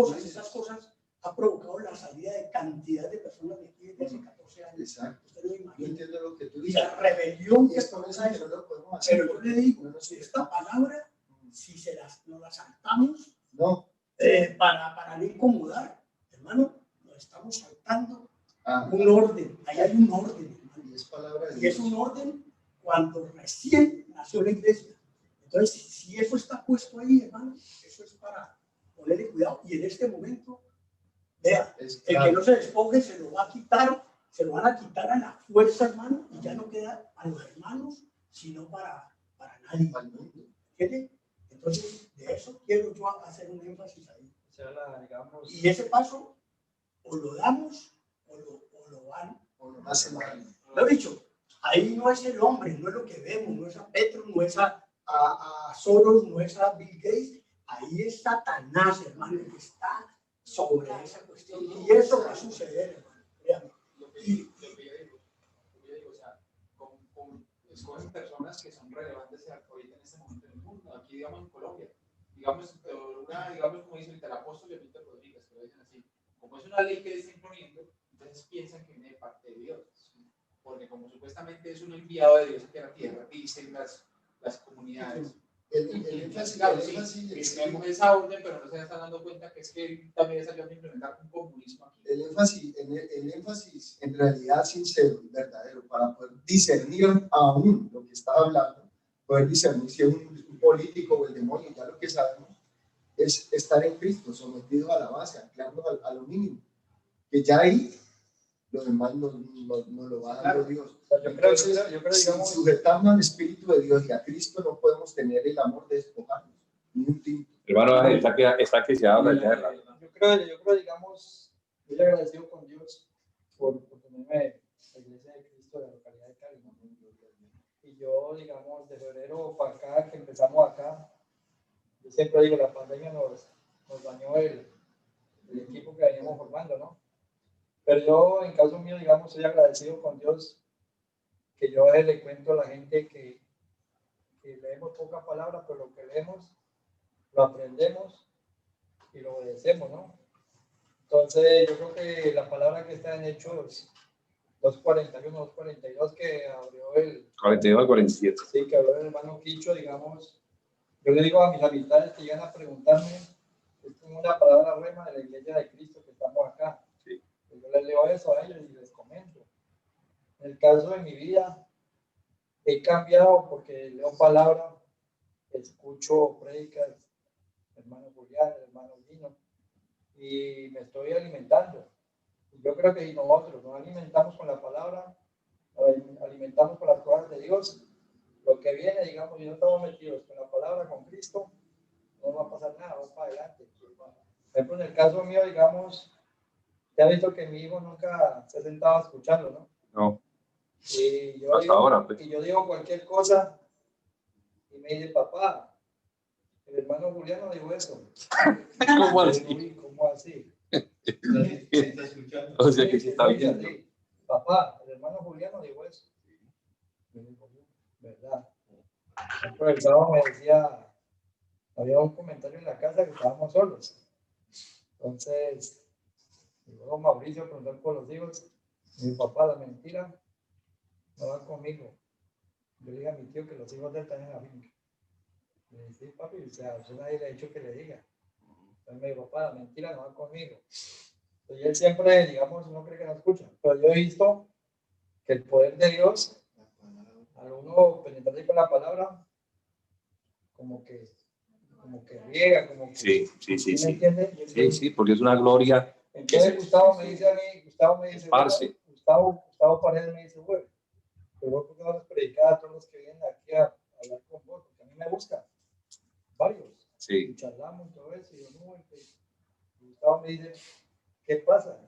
cosas han provocado la salida de cantidad de personas de aquí desde hace 14 años. Exacto. Usted lo Yo imagina. entiendo lo que tú Y dices. la rebelión que Esto provoca que eso. no lo podemos hacer. Pero yo le digo, esta palabra, si nos la saltamos, No. para no incomodar, hermano, nos estamos saltando Ah, un orden. Ahí hay un orden, hermano. y es palabra de Y es Dios. un orden cuando recién nació la iglesia. Entonces, si eso está puesto ahí, hermano, eso es para ponerle cuidado. Y en este momento, vea, Es el que no se despoje se lo va a quitar, se lo van a quitar a la fuerza, hermano, y ya no queda a los hermanos, sino para nadie. Al mundo. ¿Entiende? Entonces, de eso quiero yo hacer un énfasis ahí. O sea, digamos, Y ese paso, o lo damos, o lo van. O no hace mal. Lo he dicho, ahí no es el hombre, no es lo que vemos, no es a Petro, no es a Soros, no es a Bill Gates, ahí es Satanás, hermano, que está sobre esa cuestión. Y eso va a suceder, hermano. Créame. lo que yo digo, o sea, escogen personas que son relevantes ahorita en este momento en el mundo, aquí digamos en Colombia, digamos como dice ahorita el apóstol Víctor Rodríguez, que lo dicen así, como es una ley que le está imponiendo, entonces piensan que viene de parte de Dios, porque como supuestamente es un enviado de Dios aquí a la tierra, dicen las comunidades. El énfasis, Claro, el énfasis, sí, tenemos esa orden, pero no se están dando cuenta que es que él también está ayudando a implementar un comunismo aquí. el énfasis en realidad sincero y verdadero para poder discernir aún lo que estaba hablando poder discernir si es un político o el demonio. Ya lo que sabemos es estar en Cristo, sometido a la base, anclarnos a lo mínimo, que ya ahí lo demás nos lo va dando Dios. Entonces, si sujetamos al Espíritu de Dios y a Cristo, no podemos tener el amor de despojarnos, ni un tinto. Hermano, está que se habla ya. Yo creo, digamos, estoy agradecido con Dios por tenerme la iglesia de Cristo de la localidad de Cali, ¿no? Y yo, digamos, de febrero para acá, que empezamos acá, yo siempre digo, la pandemia nos dañó el equipo que veníamos formando, ¿no? Pero yo, en caso mío, digamos, soy agradecido con Dios, que yo a él le cuento a la gente que leemos poca palabra, pero lo que leemos, lo aprendemos y lo obedecemos, ¿no? Entonces, yo creo que la palabra que está en Hechos 2:41, 2:42, que abrió 42 al 47. Sí, que abrió el hermano Quicho, digamos, yo le digo a mis amistades que llegan a preguntarme, es como una palabra rema de la iglesia de Cristo que estamos acá. Sí. Yo les leo eso a ellos y les comento. En el caso de mi vida, he cambiado porque leo palabra, escucho prédicas, hermano Julián, hermano Dino, y me estoy alimentando. Y yo creo que si nosotros nos alimentamos con la palabra, nos alimentamos con las cosas de Dios, lo que viene, digamos, si no estamos metidos con la palabra, con Cristo, no va a pasar nada, vamos para adelante. Por ejemplo, en el caso mío, digamos, ya he visto que mi hijo nunca se ha sentado a escucharlo, ¿no? No. Y yo, Hasta digo, ahora, pues. y yo digo cualquier cosa y me dice, papá, el hermano Julián no dijo eso. ¿Cómo así? Digo, ¿cómo así? Está escuchando. O sea que se está viendo. Sí. Papá, el hermano Julián no dijo eso. Me dijo, ¿verdad? Por el sábado me decía, había un comentario en la casa que estábamos solos. Entonces, luego Mauricio preguntó por los hijos. Mi papá, la mentira no va conmigo. Yo le dije a mi tío que los hijos de él están en la finca. Le dije, sí, papi, o sea, yo nadie le ha dicho que le diga. Entonces me dijo, papá, la mentira no va conmigo. Entonces él siempre, digamos, no cree que no escucha. Pero yo he visto que el poder de Dios, al uno penetrarse con la palabra, como que riega, como que... Sí. ¿Me entiendes? Sí, porque es una gloria. Entonces Gustavo me dice a mí, Gustavo Paredes me dice, güey, pero vos porque vas a predicar a todos los que vienen aquí a hablar con vos, porque a mí me buscan, varios, Sí. y charlamos y todo eso, y yo, no, y Gustavo me dice, ¿qué pasa?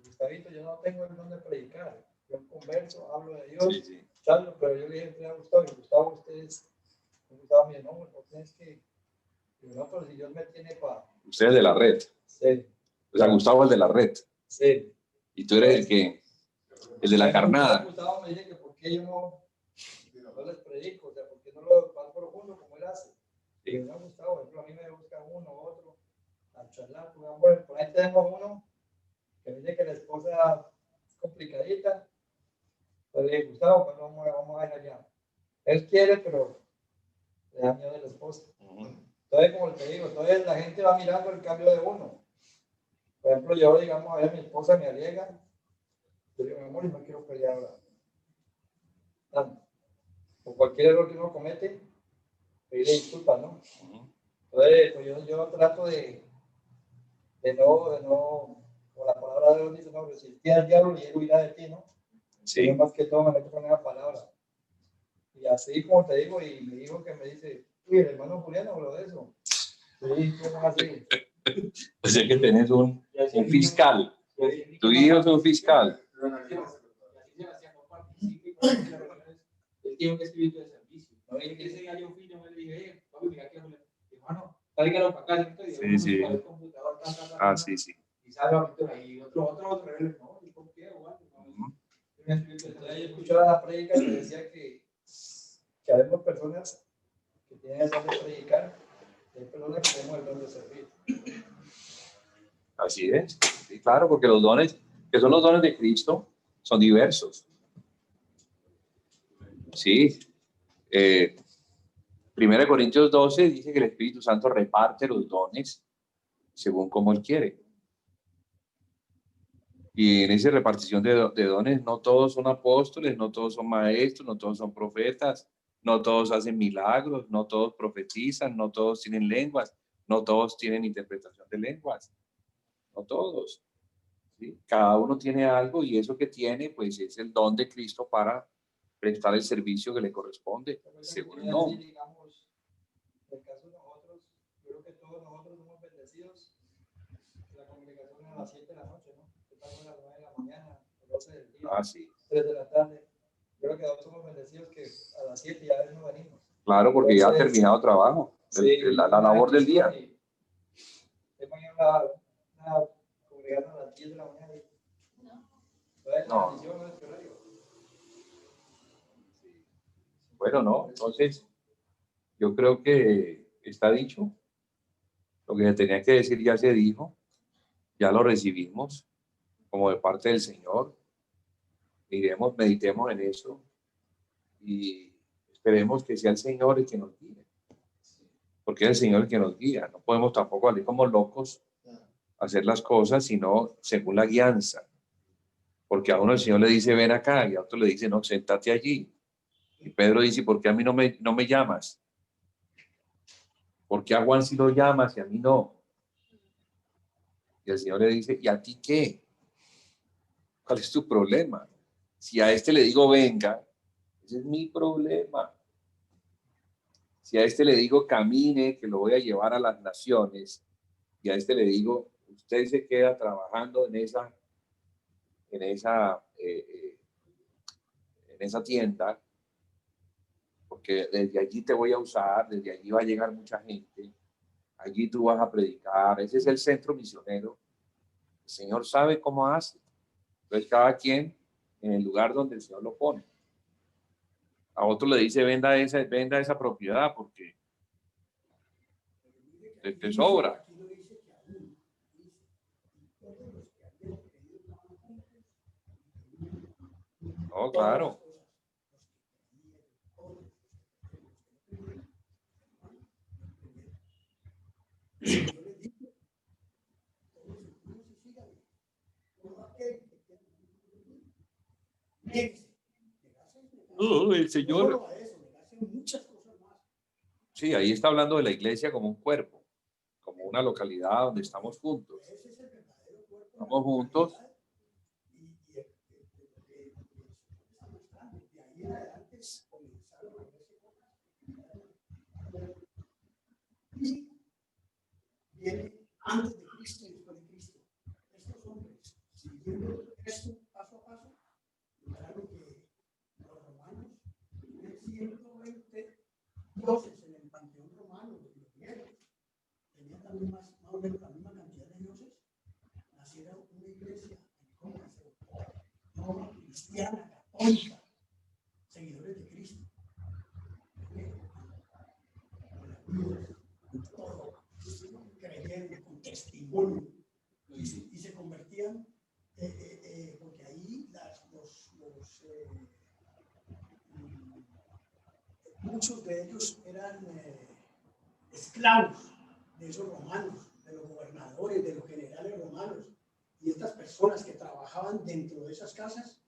Gustavito, yo no tengo el don de predicar, yo converso, hablo de Dios, Sí. charlo, pero yo le dije a Gustavo, y Gustavo, Gustavo me dijo, no, no tienes que, no, pero si Dios me tiene para... Usted es de la red. Sí. O sea, Gustavo es de la red. Sí. Y tú eres el de la carnada. Gustavo me dice que por qué yo no les predico, o sea, por qué no lo van profundo como él hace. Sí. Y no, Gustavo, por ejemplo, a mí me busca uno u otro a charlar. Por ahí tenemos uno que dice que la esposa es complicadita. Entonces le dije, Gustavo, pues vamos a ir allá. Él quiere, pero le da miedo de la esposa. Entonces, como te digo, entonces la gente va mirando el cambio de uno. Por ejemplo, yo, digamos, a ver, mi esposa me alega, yo digo, mi amor, y no quiero pelear ahora. Por cualquier error que uno comete, pedirle disculpas, ¿no? Entonces, pues yo trato de no, como la palabra de Dios dice, no, resistir al diablo y él huirá de ti, ¿no? Sí. Yo más que todo me meto con esa palabra. Y así como te digo, y mi hijo que me dice, uy, el hermano Julián habló de eso. Sí, ¿cómo así? O sea que tenés un fiscal. Tu hijo es un fiscal. Él tiene un espíritu de servicio. ¿No? Y ese día yo fui, yo me dije, papi, mira que hermano, tráigalo para acá. Sí. Ah, sí. Y sabe ahorita, y otro, no, ¿y por qué? Entonces yo escuchaba la prédica y decía que habemos personas que tienen el don de predicar y hay personas que tenemos el don de servir. Así es. Sí, claro, porque los dones, que son los dones de Cristo, son diversos. Sí. 1 Corintios 12 dice que el Espíritu Santo reparte los dones según como Él quiere. Y en esa repartición de dones, no todos son apóstoles, no todos son maestros, no todos son profetas, no todos hacen milagros, no todos profetizan, no todos tienen lenguas, no todos tienen interpretación de lenguas, no todos. ¿Sí? Cada uno tiene algo y eso que tiene, pues es el don de Cristo para prestar el servicio que le corresponde, según el don. Digamos, en el caso de nosotros, yo creo que todos nosotros somos bendecidos. La congregación es a las 7 de la noche, ¿no? Estamos a las 9 de la mañana, a las 12 del día, Ah, sí. 3 de la tarde. Yo creo que todos somos bendecidos que a las 7 ya no venimos. Claro, porque ya ha terminado trabajo, Sí, la labor del día. Te ponen una congregación a las 10 de la mañana. No. Bueno, no, entonces yo creo que está dicho. Lo que se tenía que decir ya se dijo, ya lo recibimos como de parte del Señor. Miremos, meditemos en eso y esperemos que sea el Señor el que nos guíe. Porque es el Señor el que nos guía. No podemos tampoco salir como locos a hacer las cosas, sino según la guianza. Porque a uno el Señor le dice, ven acá, y a otro le dice, no, séntate allí. Y Pedro dice, ¿por qué a mí no me llamas? ¿Por qué a Juan sí lo llamas y a mí no? Y el Señor le dice, ¿y a ti qué? ¿Cuál es tu problema? Si a este le digo, venga, ese es mi problema. Si a este le digo, camine, que lo voy a llevar a las naciones, y a este le digo, usted se queda trabajando en esa tienda, porque desde allí te voy a usar, desde allí va a llegar mucha gente, allí tú vas a predicar, ese es el centro misionero. El Señor sabe cómo hace. Entonces cada quien en el lugar donde el Señor lo pone. A otro le dice, venda esa propiedad porque te sobra. No, claro. No, el Señor. Sí, ahí está hablando de la iglesia como un cuerpo, como una localidad donde estamos juntos. Estamos juntos. Viene antes de Cristo y después de Cristo. Estos hombres, siguiendo esto paso a paso, lograron que los romanos tuvieran 120 dioses en el panteón romano, los griegos. Tenían también más o menos la misma cantidad de dioses. Naciera una iglesia en Roma, cristiana, católica, seguidores de Cristo. Todo, creyendo con testimonio y se convertían, porque ahí muchos de ellos eran esclavos de esos romanos, de los gobernadores, de los generales romanos, y estas personas que trabajaban dentro de esas casas,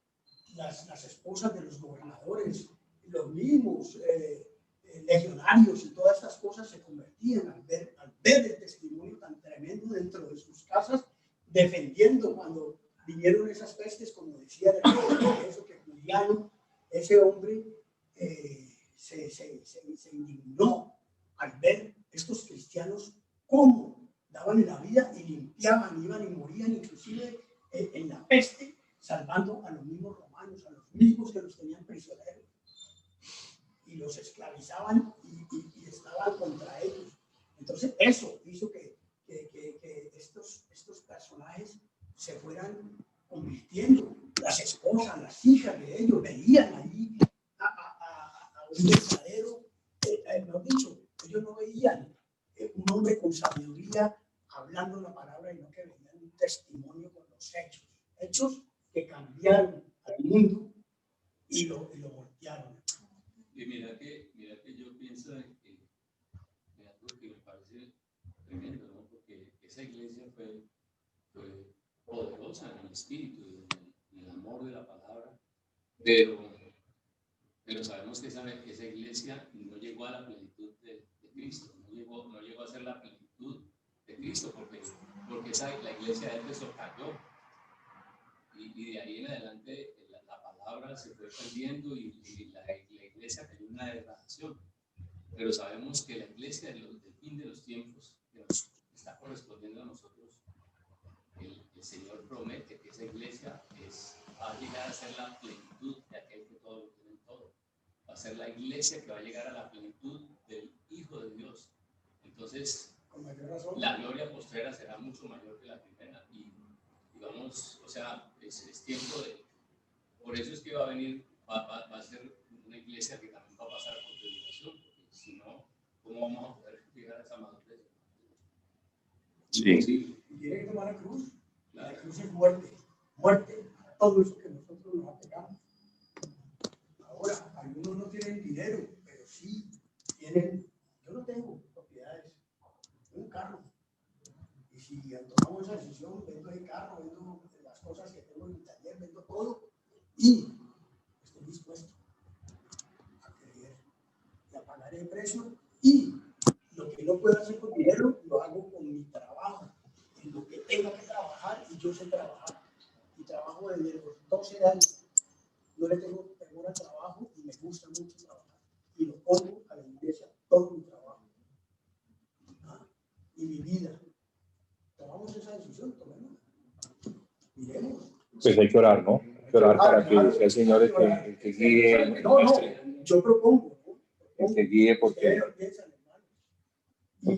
las esposas de los gobernadores, los mismos legionarios y todas estas cosas se convertían al ver el testimonio tan tremendo dentro de sus casas, defendiendo cuando vinieron esas pestes, como decía eso que Juliano, ese hombre se indignó al ver estos cristianos cómo daban la vida y limpiaban, iban y morían inclusive en la peste, salvando a los mismos romanos, a los mismos que los tenían prisioneros y los esclavizaban y estaban contra ellos. Entonces eso hizo que estos personajes se fueran convirtiendo. Las esposas, las hijas de ellos veían allí a un verdadero, mejor dicho, ellos no veían un hombre con sabiduría hablando la palabra, sino que veían un testimonio con los hechos que cambiaron al mundo y lo voltearon. Y mira que yo pienso que algo que me parece tremendo, ¿no? Porque esa iglesia fue poderosa en el espíritu y en el amor de la palabra, pero pero sabemos que esa iglesia no llegó a la plenitud de Cristo, no llegó a ser la plenitud de Cristo, porque la iglesia de Éfeso cayó, y de ahí en adelante la palabra se fue perdiendo y la iglesia cayó en una degradación. Pero sabemos que la iglesia del fin de los tiempos, que nos está correspondiendo a nosotros, el Señor promete que esa iglesia va a llegar a ser la plenitud de aquel que todo lo tiene en todo. Va a ser la iglesia que va a llegar a la plenitud del Hijo de Dios. Entonces, la gloria postrera será mucho mayor que la primera. Y digamos, o sea, es tiempo de... Por eso es que va a venir, va a ser una iglesia que también va a pasar por tribulación, porque si no, ¿cómo vamos a poder llegar a esa madurez? Sí. Sí. Y tiene que tomar la cruz. La cruz es muerte. Muerte a todo eso que nosotros nos apegamos. Ahora, algunos no tienen dinero, pero sí tienen. Yo no tengo propiedades, tengo un carro. Y si tomamos esa decisión, vendo el carro, vendo las cosas que tengo en mi taller, vendo todo. Y estoy dispuesto a creer y a pagar el precio. Y lo que no puedo hacer con dinero, lo hago con mi trabajo. En lo que tenga que trabajar, y yo sé trabajar. Y trabajo desde los 12 años. No le tengo temor al trabajo y me gusta mucho trabajar. Y lo pongo a la iglesia todo mi trabajo. Y mi vida. Tomamos esa decisión, tomémosla. Miremos. Pues hay que orar, ¿no? Hay que orar para que sea el Señor el que guíe, el No, yo propongo. el que guíe, porque lo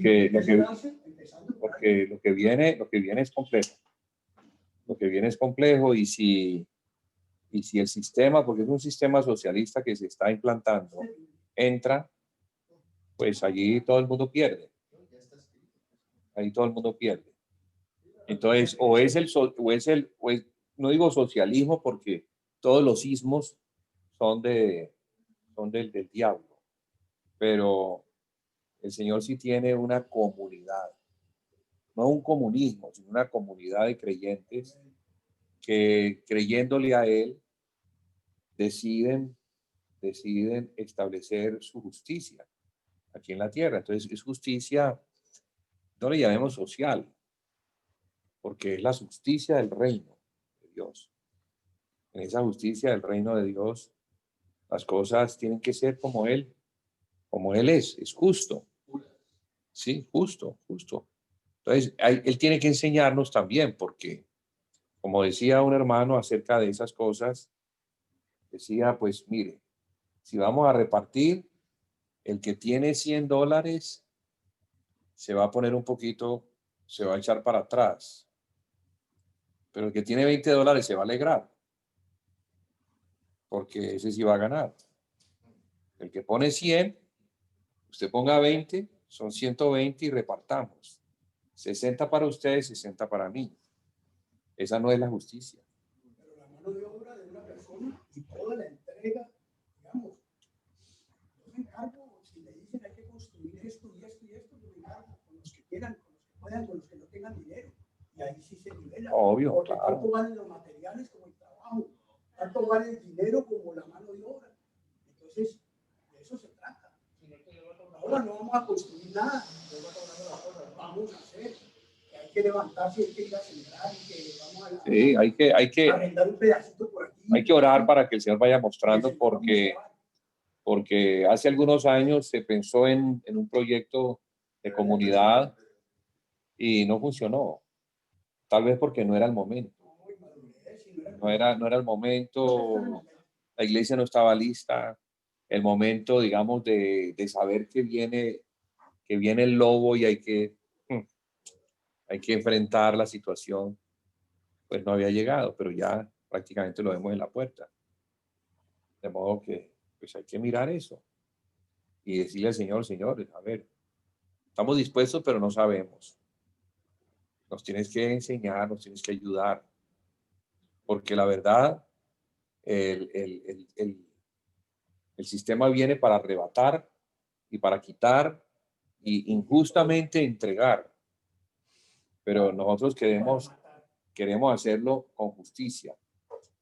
que viene es complejo. Lo que viene es complejo, y si el sistema, porque es un sistema socialista que se está implantando, entra, pues allí todo el mundo pierde. Ahí todo el mundo pierde. Entonces, no digo socialismo, porque todos los ismos son del diablo, pero el Señor sí tiene una comunidad, no un comunismo, sino una comunidad de creyentes que, creyéndole a Él, deciden establecer su justicia aquí en la tierra. Entonces, es justicia, no le llamemos social, porque es la justicia del reino de Dios. En esa justicia del reino de Dios, las cosas tienen que ser como Él es justo. Sí, justo. Entonces, Él tiene que enseñarnos también, porque, como decía un hermano acerca de esas cosas, decía, pues mire, si vamos a repartir, el que tiene $100 se va a poner un poquito, se va a echar para atrás, pero el que tiene $20 se va a alegrar, porque ese sí va a ganar. El que pone 100, usted ponga 20, son 120 y repartamos. 60 para ustedes, 60 para mí. Esa no es la justicia. Pero la mano de obra de una persona y toda la entrega, digamos, yo me encargo, si le dicen hay que construir esto y esto y esto, yo me encargo con los que quieran, con los que puedan, con los que no tengan dinero. Y ahí sí se nivela. Obvio, porque claro. tanto valen los materiales como el trabajo, tanto vale el dinero como la mano de obra. Entonces, de eso se trata. Ahora no vamos a construir nada, vamos a hacer. Hay que levantarse, hay que ir a sembrar, y que vamos a, sí, arrendar un pedacito por aquí. Hay que orar para que el Señor vaya mostrando, porque hace algunos años se pensó en un proyecto de comunidad y no funcionó. Tal vez porque no era el momento. No era el momento, la iglesia no estaba lista. El momento, digamos, de saber que viene el lobo y hay que enfrentar la situación, pues no había llegado, pero ya prácticamente lo vemos en la puerta. De modo que pues hay que mirar eso y decirle al Señor, Señor, a ver, estamos dispuestos, pero no sabemos. Nos tienes que enseñar, nos tienes que ayudar, porque la verdad, el sistema viene para arrebatar y para quitar y injustamente entregar, pero nosotros queremos hacerlo con justicia.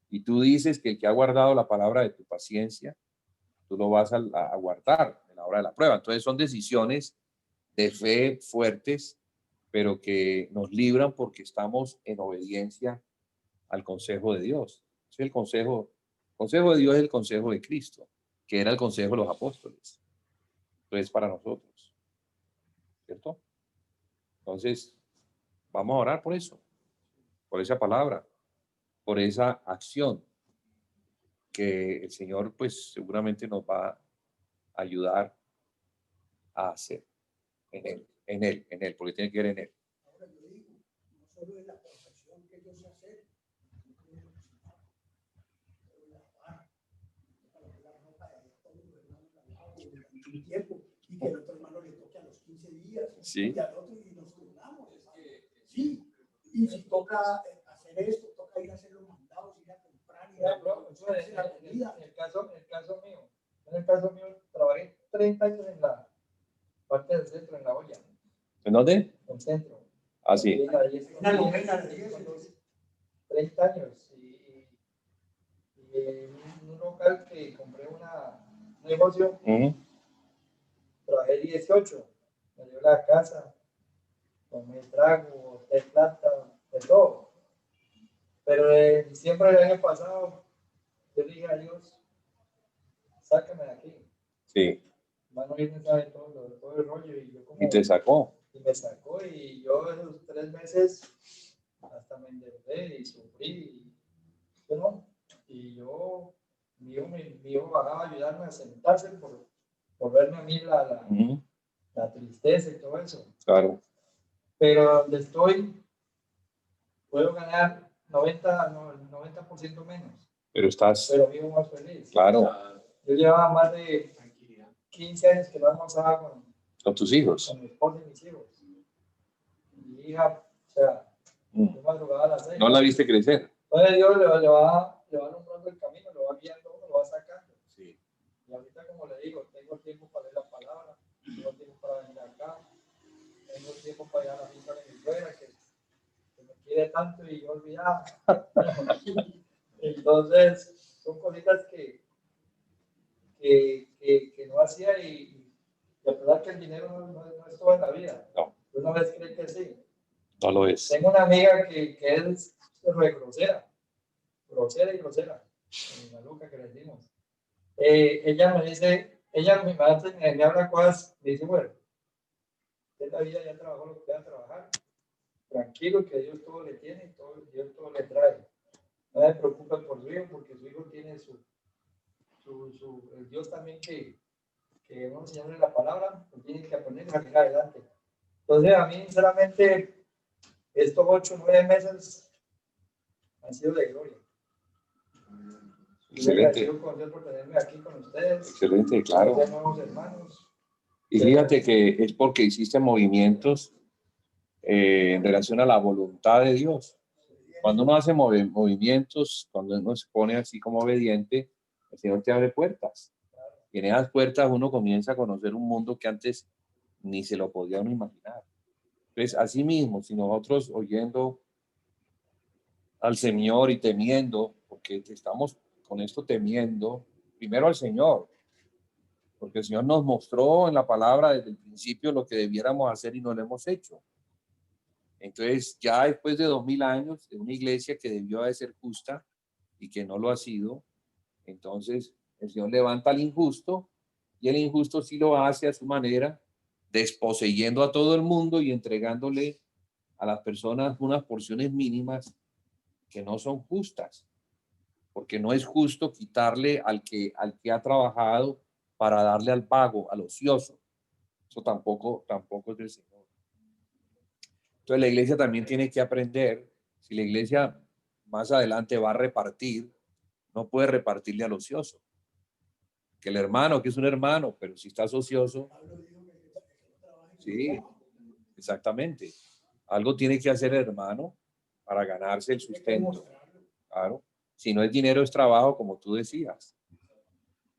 Y tú dices que el que ha guardado la palabra de tu paciencia, tú lo vas a guardar en la hora de la prueba. Entonces son decisiones de fe fuertes, pero que nos libran porque estamos en obediencia al consejo de Dios. Es el consejo de Dios es el consejo de Cristo, que era el consejo de los apóstoles. Entonces, para nosotros, ¿cierto? Entonces, vamos a orar por eso, por esa palabra, por esa acción que el Señor, pues, seguramente nos va a ayudar a hacer en Él, porque tiene que ver en Él. Ahora yo digo, no solo es la perfección que yo sé hacer, sino que lavar, para que la ropa de todos los hermanos la lavo durante un tiempo y que el otro hermano le toque a los 15 días Sí. y al otro y nos turnamos. Sí, y si toca hacer esto, toca ir a hacer los mandados, ir a comprar, ir a hacer la comida. En el caso mío, trabajé 30 años en la parte del centro, en la olla. ¿En dónde? En el centro. Así. Y ahí estuve Una novena de 10, 30 años. Y en un local que compré un negocio, trabajé 18. Me dio la casa, tomé trago, de plata, de todo. Pero en diciembre del año pasado, yo dije a Dios, sácame de aquí. Sí. Mano Virgen sabe todo el rollo. Y yo como... Y te sacó. Y me sacó y yo en los 3 meses hasta me endeudé y sufrí. Y yo, mi hijo bajaba a ayudarme a sentarse por verme a mí la tristeza y todo eso. Claro. Pero donde estoy, puedo ganar 90% menos. Pero estás. Pero vivo más feliz. Claro. Yo llevaba más de 15 años que no almorzaba Con tus hijos. con mi esposa y mis hijos. Mi hija, o sea, yo madrugaba a las 6. ¿No la viste crecer? Entonces Dios le va alumbrando el camino, lo va guiando, lo va sacando. Sí. Y ahorita, como le digo, tengo tiempo para leer la palabra, tengo tiempo para venir acá, tengo tiempo para ir a la finca de mi suegra, que me quiere tanto y yo olvidaba. Entonces, son cositas que no hacía y a pesar que el dinero no es todo en la vida. No. Una vez cree que sí. No lo es. Tengo una amiga que es grosera y grosera, la loca que le decimos. Ella me dice, me habla cosas, me dice, bueno, en la vida ya trabajó lo que va a trabajar, tranquilo que Dios todo le tiene, Dios todo le trae. No se preocupe por su hijo, porque su hijo tiene el Dios también que vamos a enseñarle la palabra, pues tiene que aprender y salir adelante. Entonces, a mí, sinceramente, estos 8 o 9 meses han sido de gloria. Excelente. Yo con Dios por tenerme aquí con ustedes. Excelente, claro. Con nuevos hermanos. Y fíjate que es porque hiciste movimientos en relación a la voluntad de Dios. Cuando uno hace movimientos, cuando uno se pone así como obediente, el Señor te abre puertas. Y en esas puertas uno comienza a conocer un mundo que antes ni se lo podía uno imaginar. Entonces, así mismo, si nosotros oyendo al Señor y temiendo, porque estamos con esto temiendo, primero al Señor, porque el Señor nos mostró en la palabra desde el principio lo que debiéramos hacer y no lo hemos hecho. Entonces, ya después de 2000 años de una iglesia que debió de ser justa y que no lo ha sido, entonces el Señor levanta al injusto y el injusto sí lo hace a su manera, desposeyendo a todo el mundo y entregándole a las personas unas porciones mínimas que no son justas, porque no es justo quitarle al que ha trabajado para darle al vago, al ocioso. Eso tampoco es del Señor. Entonces la iglesia también tiene que aprender, si la iglesia más adelante va a repartir, no puede repartirle al ocioso. Que el hermano, que es un hermano, pero si estás ocioso, sí, exactamente. Algo tiene que hacer el hermano para ganarse el sustento. Claro. Si no es dinero, es trabajo, como tú decías.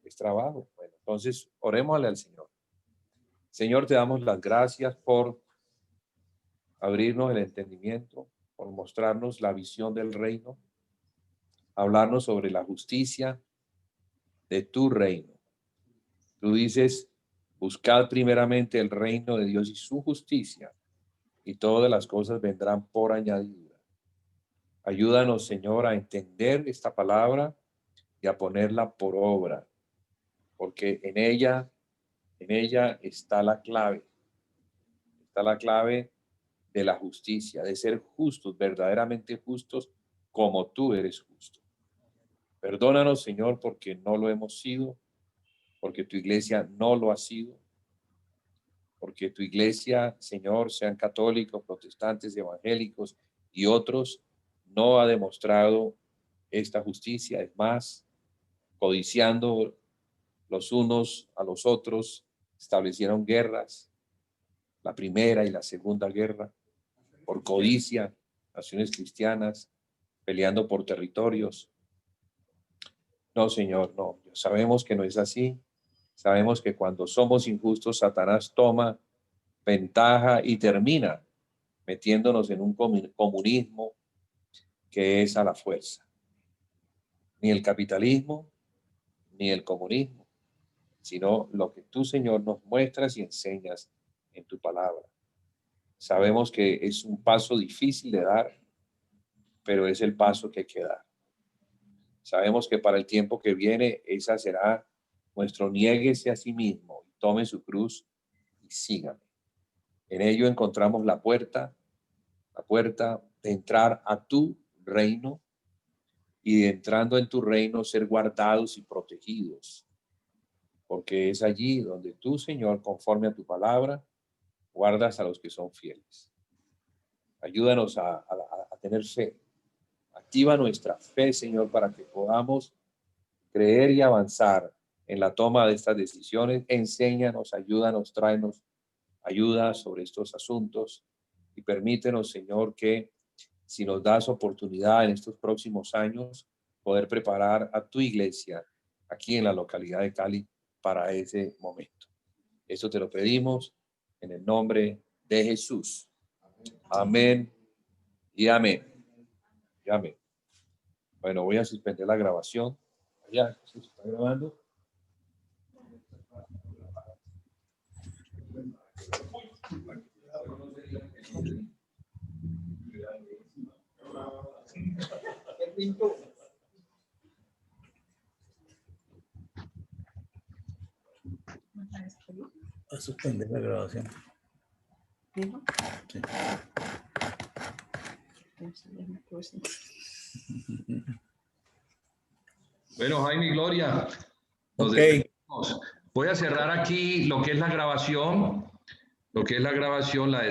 Es trabajo. Bueno, entonces, orémosle al Señor. Señor, te damos las gracias por abrirnos el entendimiento, por mostrarnos la visión del reino, hablarnos sobre la justicia de tu reino. Tú dices, buscad primeramente el reino de Dios y su justicia, y todas las cosas vendrán por añadidura. Ayúdanos, Señor, a entender esta palabra y a ponerla por obra, porque en ella está la clave. Está la clave de la justicia, de ser justos, verdaderamente justos, como tú eres justo. Perdónanos, Señor, porque no lo hemos sido, porque tu iglesia no lo ha sido, porque tu iglesia, Señor, sean católicos, protestantes, evangélicos y otros, no ha demostrado esta justicia. Es más, codiciando los unos a los otros, establecieron guerras, la primera y la segunda guerra, por codicia, naciones cristianas, peleando por territorios. No, Señor, no. Sabemos que no es así. Sabemos que cuando somos injustos, Satanás toma ventaja y termina metiéndonos en un comunismo que es a la fuerza. Ni el capitalismo, ni el comunismo, sino lo que tú, Señor, nos muestras y enseñas en tu palabra. Sabemos que es un paso difícil de dar, pero es el paso que hay que dar. Sabemos que para el tiempo que viene, esa será nuestro niéguese a sí mismo, tome su cruz y sígame. En ello encontramos la puerta de entrar a tu reino y de entrando en tu reino ser guardados y protegidos. Porque es allí donde tú, Señor, conforme a tu palabra, guardas a los que son fieles. Ayúdanos a tener fe. Activa nuestra fe, Señor, para que podamos creer y avanzar en la toma de estas decisiones. Enséñanos, ayúdanos, tráenos ayuda sobre estos asuntos y permítenos, Señor, que si nos das oportunidad en estos próximos años, poder preparar a tu iglesia aquí en la localidad de Cali para ese momento. Esto te lo pedimos en el nombre de Jesús. Amén y amén. Y amén. Bueno, voy a suspender la grabación. Ya se está grabando. A suspender la grabación. Sí. Bueno, Jaime y Gloria, nos Ok. Voy a cerrar aquí lo que es la grabación, la de